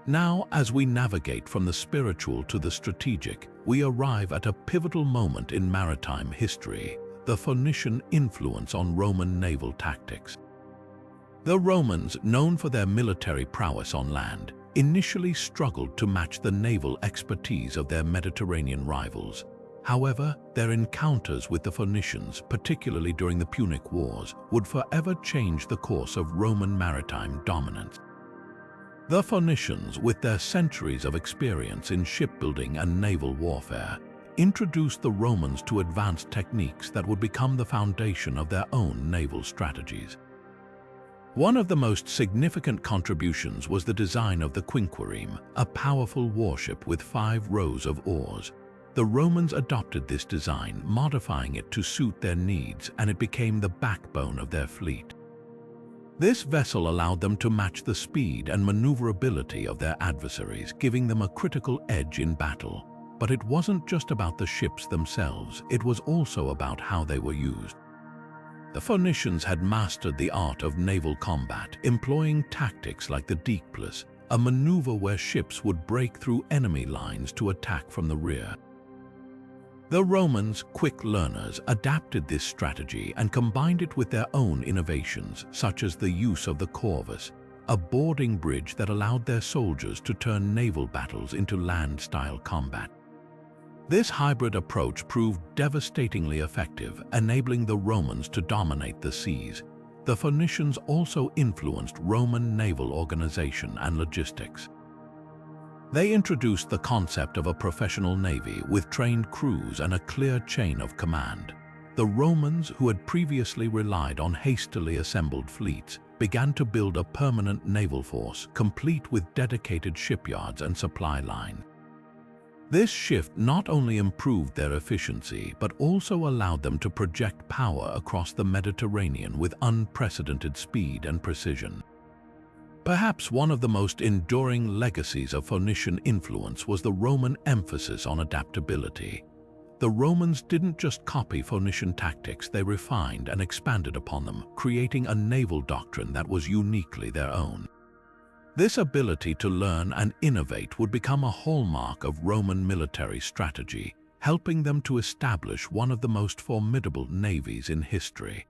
Now, as we navigate from the spiritual to the strategic, we arrive at a pivotal moment in maritime history: the Phoenician influence on Roman naval tactics. The Romans, known for their military prowess on land, initially struggled to match the naval expertise of their Mediterranean rivals. However, their encounters with the Phoenicians, particularly during the Punic Wars, would forever change the course of Roman maritime dominance. The Phoenicians, with their centuries of experience in shipbuilding and naval warfare, introduced the Romans to advanced techniques that would become the foundation of their own naval strategies. One of the most significant contributions was the design of the quinquereme, a powerful warship with 5 rows of oars. The Romans adopted this design, modifying it to suit their needs, and it became the backbone of their fleet. This vessel allowed them to match the speed and maneuverability of their adversaries, giving them a critical edge in battle. But it wasn't just about the ships themselves, it was also about how they were used. The Phoenicians had mastered the art of naval combat, employing tactics like the deeplis, a maneuver where ships would break through enemy lines to attack from the rear. The Romans, quick learners, adapted this strategy and combined it with their own innovations, such as the use of the corvus, a boarding bridge that allowed their soldiers to turn naval battles into land-style combat. This hybrid approach proved devastatingly effective, enabling the Romans to dominate the seas. The Phoenicians also influenced Roman naval organization and logistics. They introduced the concept of a professional navy with trained crews and a clear chain of command. The Romans, who had previously relied on hastily assembled fleets, began to build a permanent naval force, complete with dedicated shipyards and supply lines. This shift not only improved their efficiency, but also allowed them to project power across the Mediterranean with unprecedented speed and precision. Perhaps one of the most enduring legacies of Phoenician influence was the Roman emphasis on adaptability. The Romans didn't just copy Phoenician tactics, they refined and expanded upon them, creating a naval doctrine that was uniquely their own. This ability to learn and innovate would become a hallmark of Roman military strategy, helping them to establish one of the most formidable navies in history.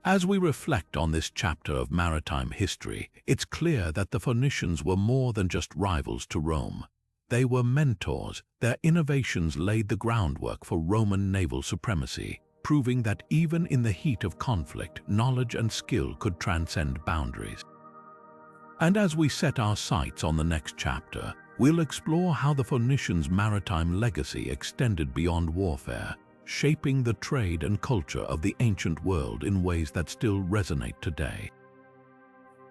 As we reflect on this chapter of maritime history, it's clear that the Phoenicians were more than just rivals to Rome. They were mentors. Their innovations laid the groundwork for Roman naval supremacy, proving that even in the heat of conflict, knowledge and skill could transcend boundaries. And as we set our sights on the next chapter, we'll explore how the Phoenicians' maritime legacy extended beyond warfare, shaping the trade and culture of the ancient world in ways that still resonate today.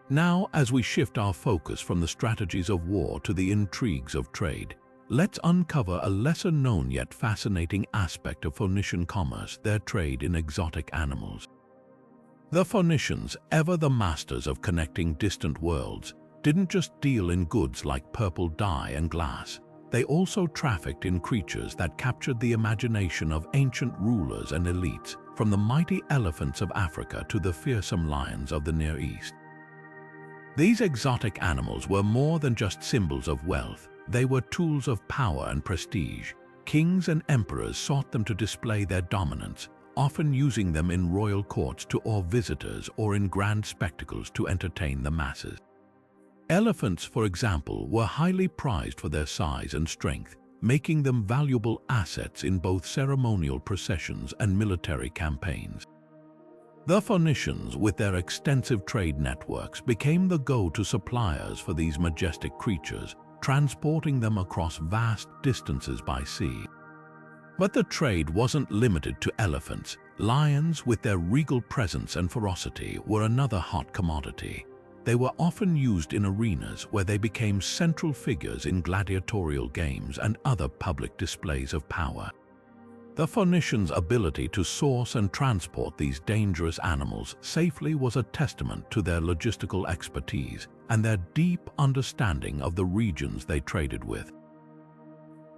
Now, as we shift our focus from the strategies of war to the intrigues of trade, let's uncover a lesser-known yet fascinating aspect of Phoenician commerce: their trade in exotic animals. The Phoenicians, ever the masters of connecting distant worlds, didn't just deal in goods like purple dye and glass. They also trafficked in creatures that captured the imagination of ancient rulers and elites, from the mighty elephants of Africa to the fearsome lions of the Near East. These exotic animals were more than just symbols of wealth. They were tools of power and prestige. Kings and emperors sought them to display their dominance, often using them in royal courts to awe visitors or in grand spectacles to entertain the masses. Elephants, for example, were highly prized for their size and strength, making them valuable assets in both ceremonial processions and military campaigns. The Phoenicians, with their extensive trade networks, became the go-to suppliers for these majestic creatures, transporting them across vast distances by sea. But the trade wasn't limited to elephants. Lions, with their regal presence and ferocity, were another hot commodity. They were often used in arenas where they became central figures in gladiatorial games and other public displays of power. The Phoenicians' ability to source and transport these dangerous animals safely was a testament to their logistical expertise and their deep understanding of the regions they traded with.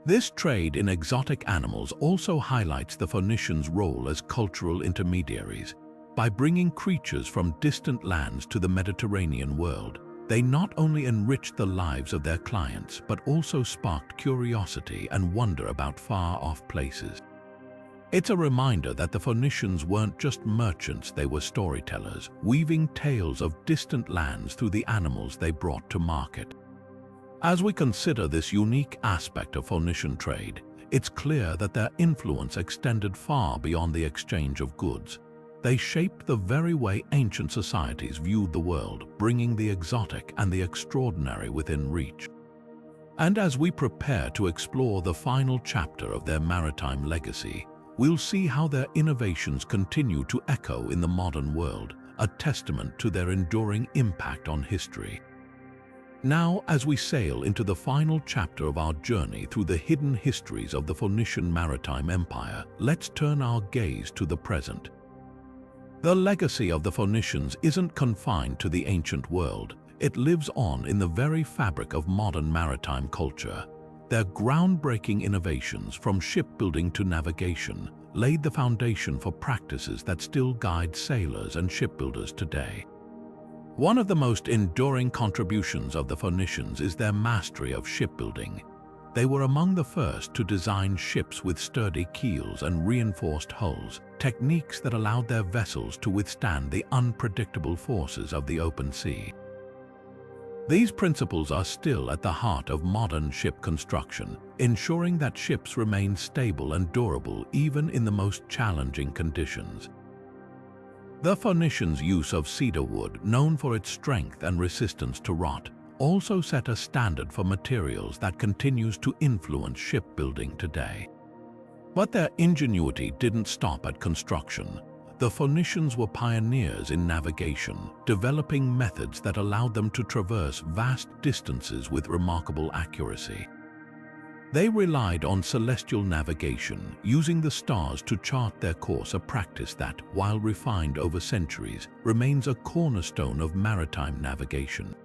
This trade in exotic animals also highlights the Phoenicians' role as cultural intermediaries. By bringing creatures from distant lands to the Mediterranean world, they not only enriched the lives of their clients but also sparked curiosity and wonder about far-off places. It's a reminder that the Phoenicians weren't just merchants, they were storytellers, weaving tales of distant lands through the animals they brought to market. As we consider this unique aspect of Phoenician trade, it's clear that their influence extended far beyond the exchange of goods. They shaped the very way ancient societies viewed the world, bringing the exotic and the extraordinary within reach. And as we prepare to explore the final chapter of their maritime legacy, we'll see how their innovations continue to echo in the modern world, a testament to their enduring impact on history. Now, as we sail into the final chapter of our journey through the hidden histories of the Phoenician Maritime Empire, let's turn our gaze to the present. The legacy of the Phoenicians isn't confined to the ancient world. It lives on in the very fabric of modern maritime culture. Their groundbreaking innovations, from shipbuilding to navigation, laid the foundation for practices that still guide sailors and shipbuilders today. One of the most enduring contributions of the Phoenicians is their mastery of shipbuilding. They were among the first to design ships with sturdy keels and reinforced hulls, techniques that allowed their vessels to withstand the unpredictable forces of the open sea. These principles are still at the heart of modern ship construction, ensuring that ships remain stable and durable even in the most challenging conditions. The Phoenicians' use of cedar wood, known for its strength and resistance to rot, also set a standard for materials that continues to influence shipbuilding today. But their ingenuity didn't stop at construction. The Phoenicians were pioneers in navigation, developing methods that allowed them to traverse vast distances with remarkable accuracy. They relied on celestial navigation, using the stars to chart their course, a practice that, while refined over centuries, remains a cornerstone of maritime navigation.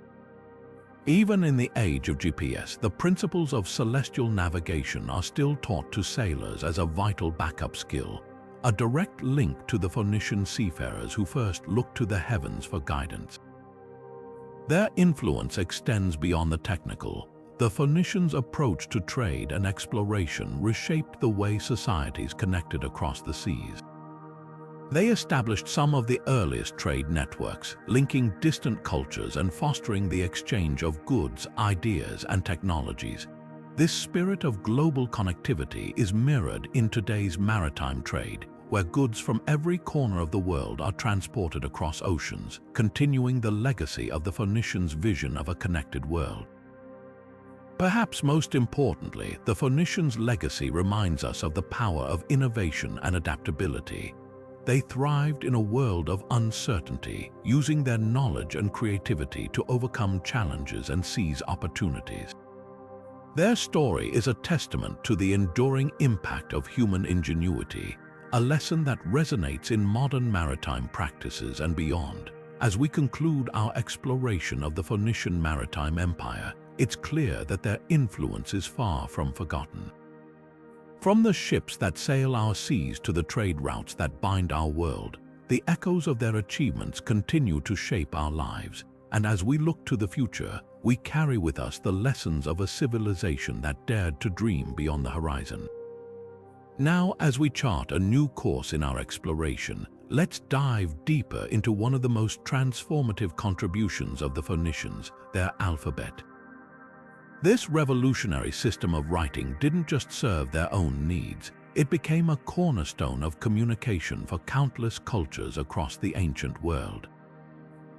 Even in the age of GPS, the principles of celestial navigation are still taught to sailors as a vital backup skill, a direct link to the Phoenician seafarers who first looked to the heavens for guidance. Their influence extends beyond the technical. The Phoenicians' approach to trade and exploration reshaped the way societies connected across the seas. They established some of the earliest trade networks, linking distant cultures and fostering the exchange of goods, ideas, and technologies. This spirit of global connectivity is mirrored in today's maritime trade, where goods from every corner of the world are transported across oceans, continuing the legacy of the Phoenicians' vision of a connected world. Perhaps most importantly, the Phoenicians' legacy reminds us of the power of innovation and adaptability. They thrived in a world of uncertainty, using their knowledge and creativity to overcome challenges and seize opportunities. Their story is a testament to the enduring impact of human ingenuity, a lesson that resonates in modern maritime practices and beyond. As we conclude our exploration of the Phoenician Maritime Empire, it's clear that their influence is far from forgotten. From the ships that sail our seas to the trade routes that bind our world, the echoes of their achievements continue to shape our lives. And as we look to the future, we carry with us the lessons of a civilization that dared to dream beyond the horizon. Now, as we chart a new course in our exploration, let's dive deeper into one of the most transformative contributions of the Phoenicians, their alphabet. This revolutionary system of writing didn't just serve their own needs, it became a cornerstone of communication for countless cultures across the ancient world.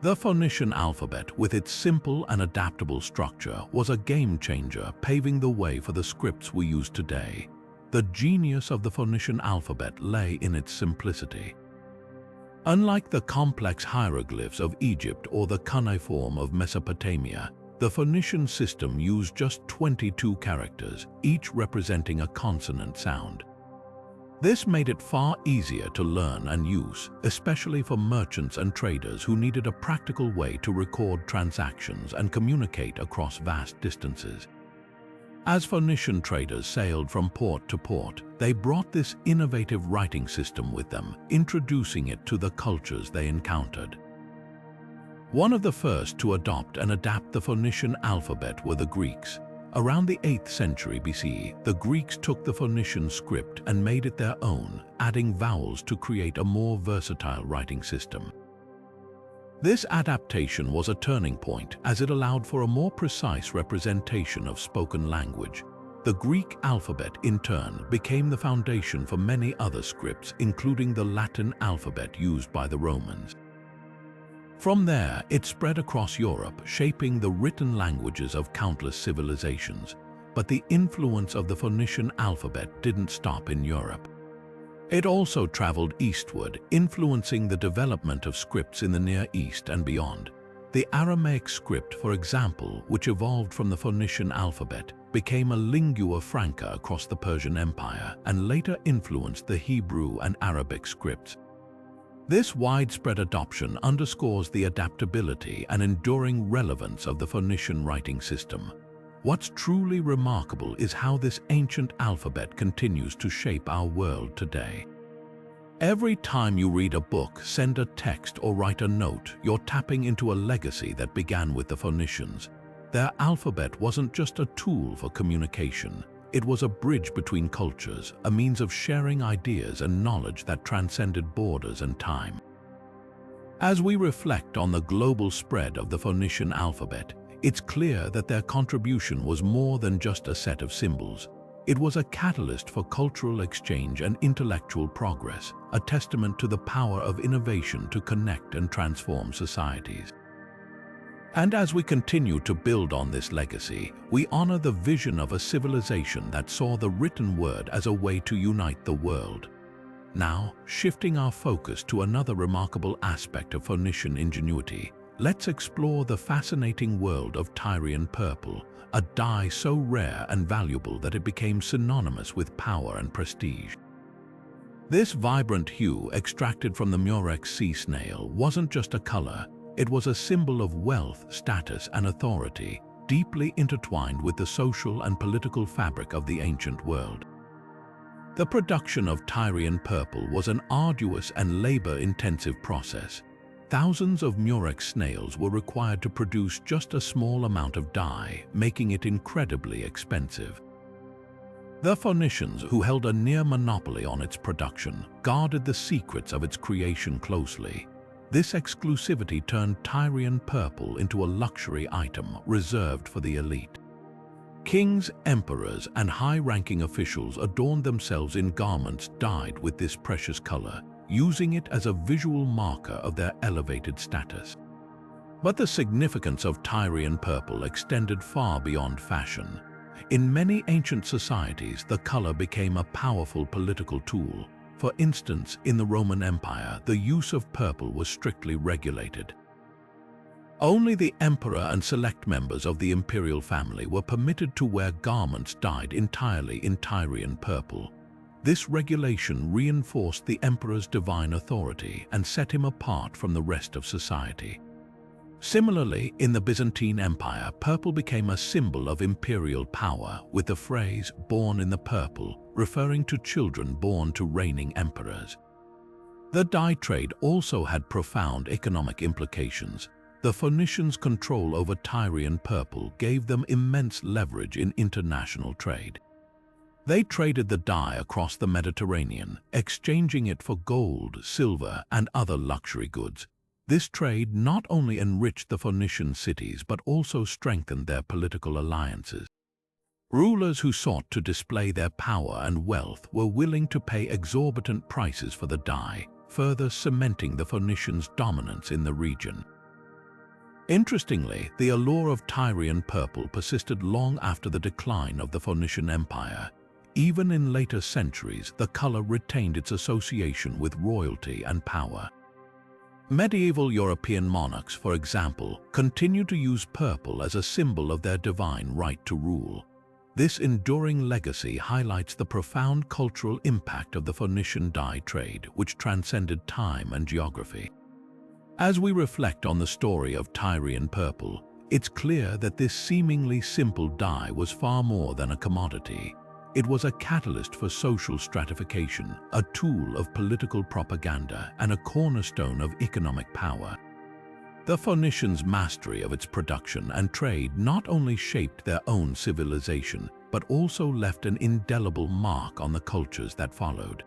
The Phoenician alphabet, with its simple and adaptable structure, was a game-changer, paving the way for the scripts we use today. The genius of the Phoenician alphabet lay in its simplicity. Unlike the complex hieroglyphs of Egypt or the cuneiform of Mesopotamia, the Phoenician system used just 22 characters, each representing a consonant sound. This made it far easier to learn and use, especially for merchants and traders who needed a practical way to record transactions and communicate across vast distances. As Phoenician traders sailed from port to port, they brought this innovative writing system with them, introducing it to the cultures they encountered. One of the first to adopt and adapt the Phoenician alphabet were the Greeks. Around the 8th century BCE, the Greeks took the Phoenician script and made it their own, adding vowels to create a more versatile writing system. This adaptation was a turning point as it allowed for a more precise representation of spoken language. The Greek alphabet, in turn, became the foundation for many other scripts, including the Latin alphabet used by the Romans. From there, it spread across Europe, shaping the written languages of countless civilizations. But the influence of the Phoenician alphabet didn't stop in Europe. It also traveled eastward, influencing the development of scripts in the Near East and beyond. The Aramaic script, for example, which evolved from the Phoenician alphabet, became a lingua franca across the Persian Empire and later influenced the Hebrew and Arabic scripts. This widespread adoption underscores the adaptability and enduring relevance of the Phoenician writing system. What's truly remarkable is how this ancient alphabet continues to shape our world today. Every time you read a book, send a text, or write a note, you're tapping into a legacy that began with the Phoenicians. Their alphabet wasn't just a tool for communication. It was a bridge between cultures, a means of sharing ideas and knowledge that transcended borders and time. As we reflect on the global spread of the Phoenician alphabet, it's clear that their contribution was more than just a set of symbols. It was a catalyst for cultural exchange and intellectual progress, a testament to the power of innovation to connect and transform societies. And as we continue to build on this legacy, we honor the vision of a civilization that saw the written word as a way to unite the world. Now, shifting our focus to another remarkable aspect of Phoenician ingenuity, let's explore the fascinating world of Tyrian purple, a dye so rare and valuable that it became synonymous with power and prestige. This vibrant hue, extracted from the murex sea snail, wasn't just a color. It was a symbol of wealth, status, and authority, deeply intertwined with the social and political fabric of the ancient world. The production of Tyrian purple was an arduous and labor-intensive process. Thousands of murex snails were required to produce just a small amount of dye, making it incredibly expensive. The Phoenicians, who held a near monopoly on its production, guarded the secrets of its creation closely. This exclusivity turned Tyrian purple into a luxury item reserved for the elite. Kings, emperors, and high-ranking officials adorned themselves in garments dyed with this precious color, using it as a visual marker of their elevated status. But the significance of Tyrian purple extended far beyond fashion. In many ancient societies, the color became a powerful political tool. For instance, in the Roman Empire, the use of purple was strictly regulated. Only the emperor and select members of the imperial family were permitted to wear garments dyed entirely in Tyrian purple. This regulation reinforced the emperor's divine authority and set him apart from the rest of society. Similarly, in the Byzantine Empire, purple became a symbol of imperial power, with the phrase "born in the purple" referring to children born to reigning emperors. The dye trade also had profound economic implications. The Phoenicians' control over Tyrian purple gave them immense leverage in international trade. They traded the dye across the Mediterranean, exchanging it for gold, silver, and other luxury goods. This trade not only enriched the Phoenician cities but also strengthened their political alliances. Rulers who sought to display their power and wealth were willing to pay exorbitant prices for the dye, further cementing the Phoenicians' dominance in the region. Interestingly, the allure of Tyrian purple persisted long after the decline of the Phoenician Empire. Even in later centuries, the color retained its association with royalty and power. Medieval European monarchs, for example, continued to use purple as a symbol of their divine right to rule. This enduring legacy highlights the profound cultural impact of the Phoenician dye trade, which transcended time and geography. As we reflect on the story of Tyrian purple, it's clear that this seemingly simple dye was far more than a commodity. It was a catalyst for social stratification, a tool of political propaganda, and a cornerstone of economic power. The Phoenicians' mastery of its production and trade not only shaped their own civilization, but also left an indelible mark on the cultures that followed.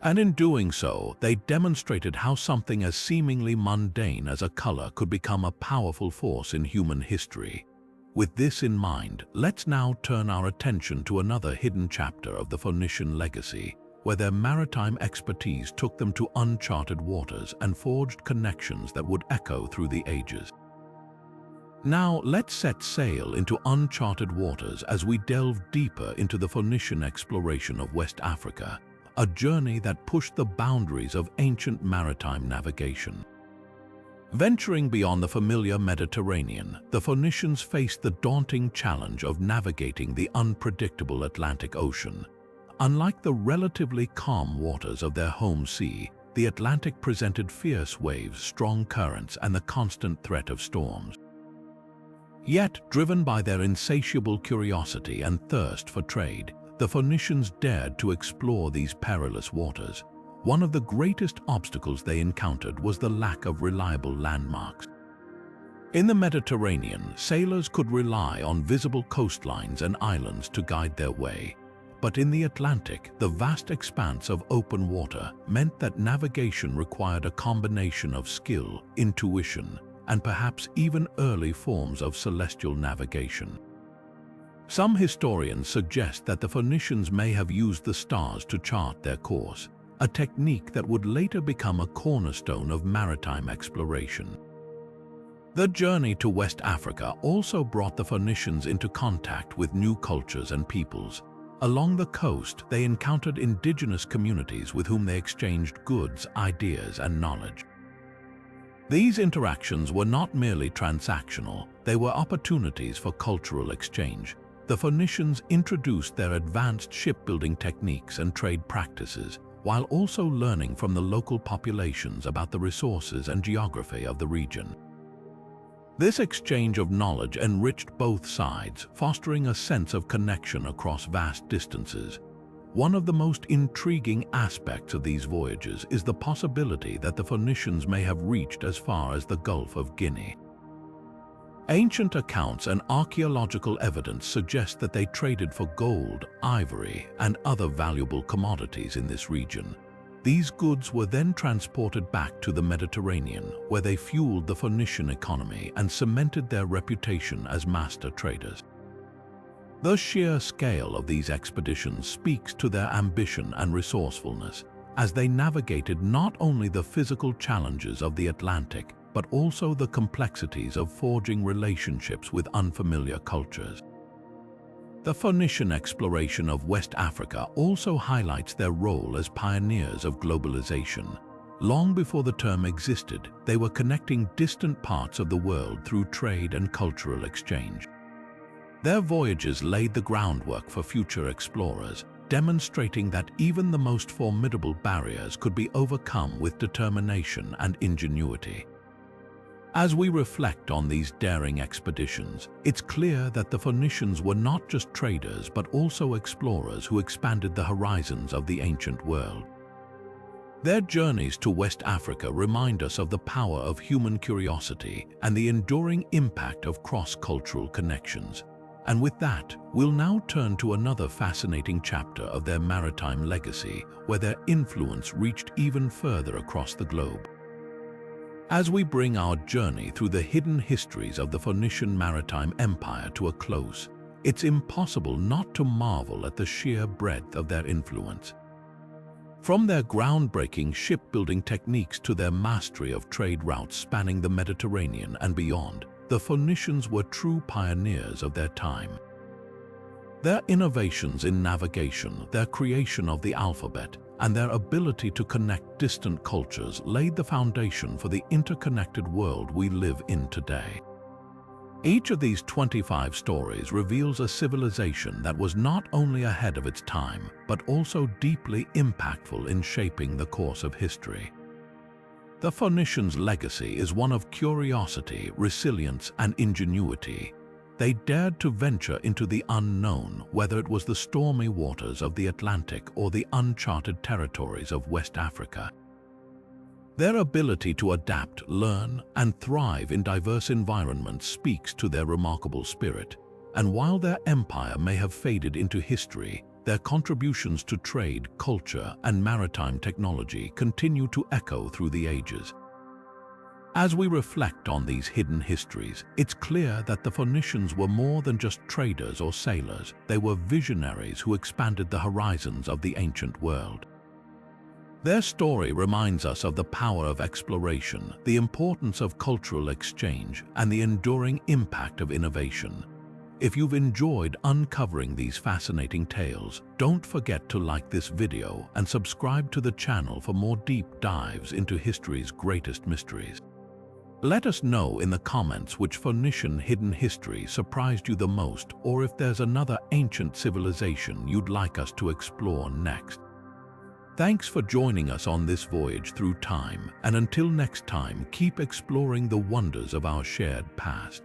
And in doing so, they demonstrated how something as seemingly mundane as a color could become a powerful force in human history. With this in mind, let's now turn our attention to another hidden chapter of the Phoenician legacy, where their maritime expertise took them to uncharted waters and forged connections that would echo through the ages. Now, let's set sail into uncharted waters as we delve deeper into the Phoenician exploration of West Africa, a journey that pushed the boundaries of ancient maritime navigation. Venturing beyond the familiar Mediterranean, the Phoenicians faced the daunting challenge of navigating the unpredictable Atlantic Ocean. Unlike the relatively calm waters of their home sea, the Atlantic presented fierce waves, strong currents, and the constant threat of storms. Yet, driven by their insatiable curiosity and thirst for trade, the Phoenicians dared to explore these perilous waters. One of the greatest obstacles they encountered was the lack of reliable landmarks. In the Mediterranean, sailors could rely on visible coastlines and islands to guide their way. But in the Atlantic, the vast expanse of open water meant that navigation required a combination of skill, intuition, and perhaps even early forms of celestial navigation. Some historians suggest that the Phoenicians may have used the stars to chart their course, a technique that would later become a cornerstone of maritime exploration. The journey to West Africa also brought the Phoenicians into contact with new cultures and peoples. Along the coast, they encountered indigenous communities with whom they exchanged goods, ideas, and knowledge. These interactions were not merely transactional, they were opportunities for cultural exchange. The Phoenicians introduced their advanced shipbuilding techniques and trade practices, while also learning from the local populations about the resources and geography of the region. This exchange of knowledge enriched both sides, fostering a sense of connection across vast distances. One of the most intriguing aspects of these voyages is the possibility that the Phoenicians may have reached as far as the Gulf of Guinea. Ancient accounts and archaeological evidence suggest that they traded for gold, ivory, and other valuable commodities in this region. These goods were then transported back to the Mediterranean, where they fueled the Phoenician economy and cemented their reputation as master traders. The sheer scale of these expeditions speaks to their ambition and resourcefulness, as they navigated not only the physical challenges of the Atlantic, but also the complexities of forging relationships with unfamiliar cultures. The Phoenician exploration of West Africa also highlights their role as pioneers of globalization. Long before the term existed, they were connecting distant parts of the world through trade and cultural exchange. Their voyages laid the groundwork for future explorers, demonstrating that even the most formidable barriers could be overcome with determination and ingenuity. As we reflect on these daring expeditions, it's clear that the Phoenicians were not just traders but also explorers who expanded the horizons of the ancient world. Their journeys to West Africa remind us of the power of human curiosity and the enduring impact of cross-cultural connections. And with that, we'll now turn to another fascinating chapter of their maritime legacy, where their influence reached even further across the globe. As we bring our journey through the hidden histories of the Phoenician Maritime Empire to a close, it's impossible not to marvel at the sheer breadth of their influence. From their groundbreaking shipbuilding techniques to their mastery of trade routes spanning the Mediterranean and beyond, the Phoenicians were true pioneers of their time. Their innovations in navigation, their creation of the alphabet, and their ability to connect distant cultures laid the foundation for the interconnected world we live in today. Each of these 25 stories reveals a civilization that was not only ahead of its time, but also deeply impactful in shaping the course of history. The Phoenicians' legacy is one of curiosity, resilience, and ingenuity. They dared to venture into the unknown, whether it was the stormy waters of the Atlantic or the uncharted territories of West Africa. Their ability to adapt, learn, and thrive in diverse environments speaks to their remarkable spirit. And while their empire may have faded into history, their contributions to trade, culture, and maritime technology continue to echo through the ages. As we reflect on these hidden histories, it's clear that the Phoenicians were more than just traders or sailors. They were visionaries who expanded the horizons of the ancient world. Their story reminds us of the power of exploration, the importance of cultural exchange, and the enduring impact of innovation. If you've enjoyed uncovering these fascinating tales, don't forget to like this video and subscribe to the channel for more deep dives into history's greatest mysteries. Let us know in the comments which Phoenician hidden history surprised you the most, or if there's another ancient civilization you'd like us to explore next. Thanks for joining us on this voyage through time, and until next time, keep exploring the wonders of our shared past.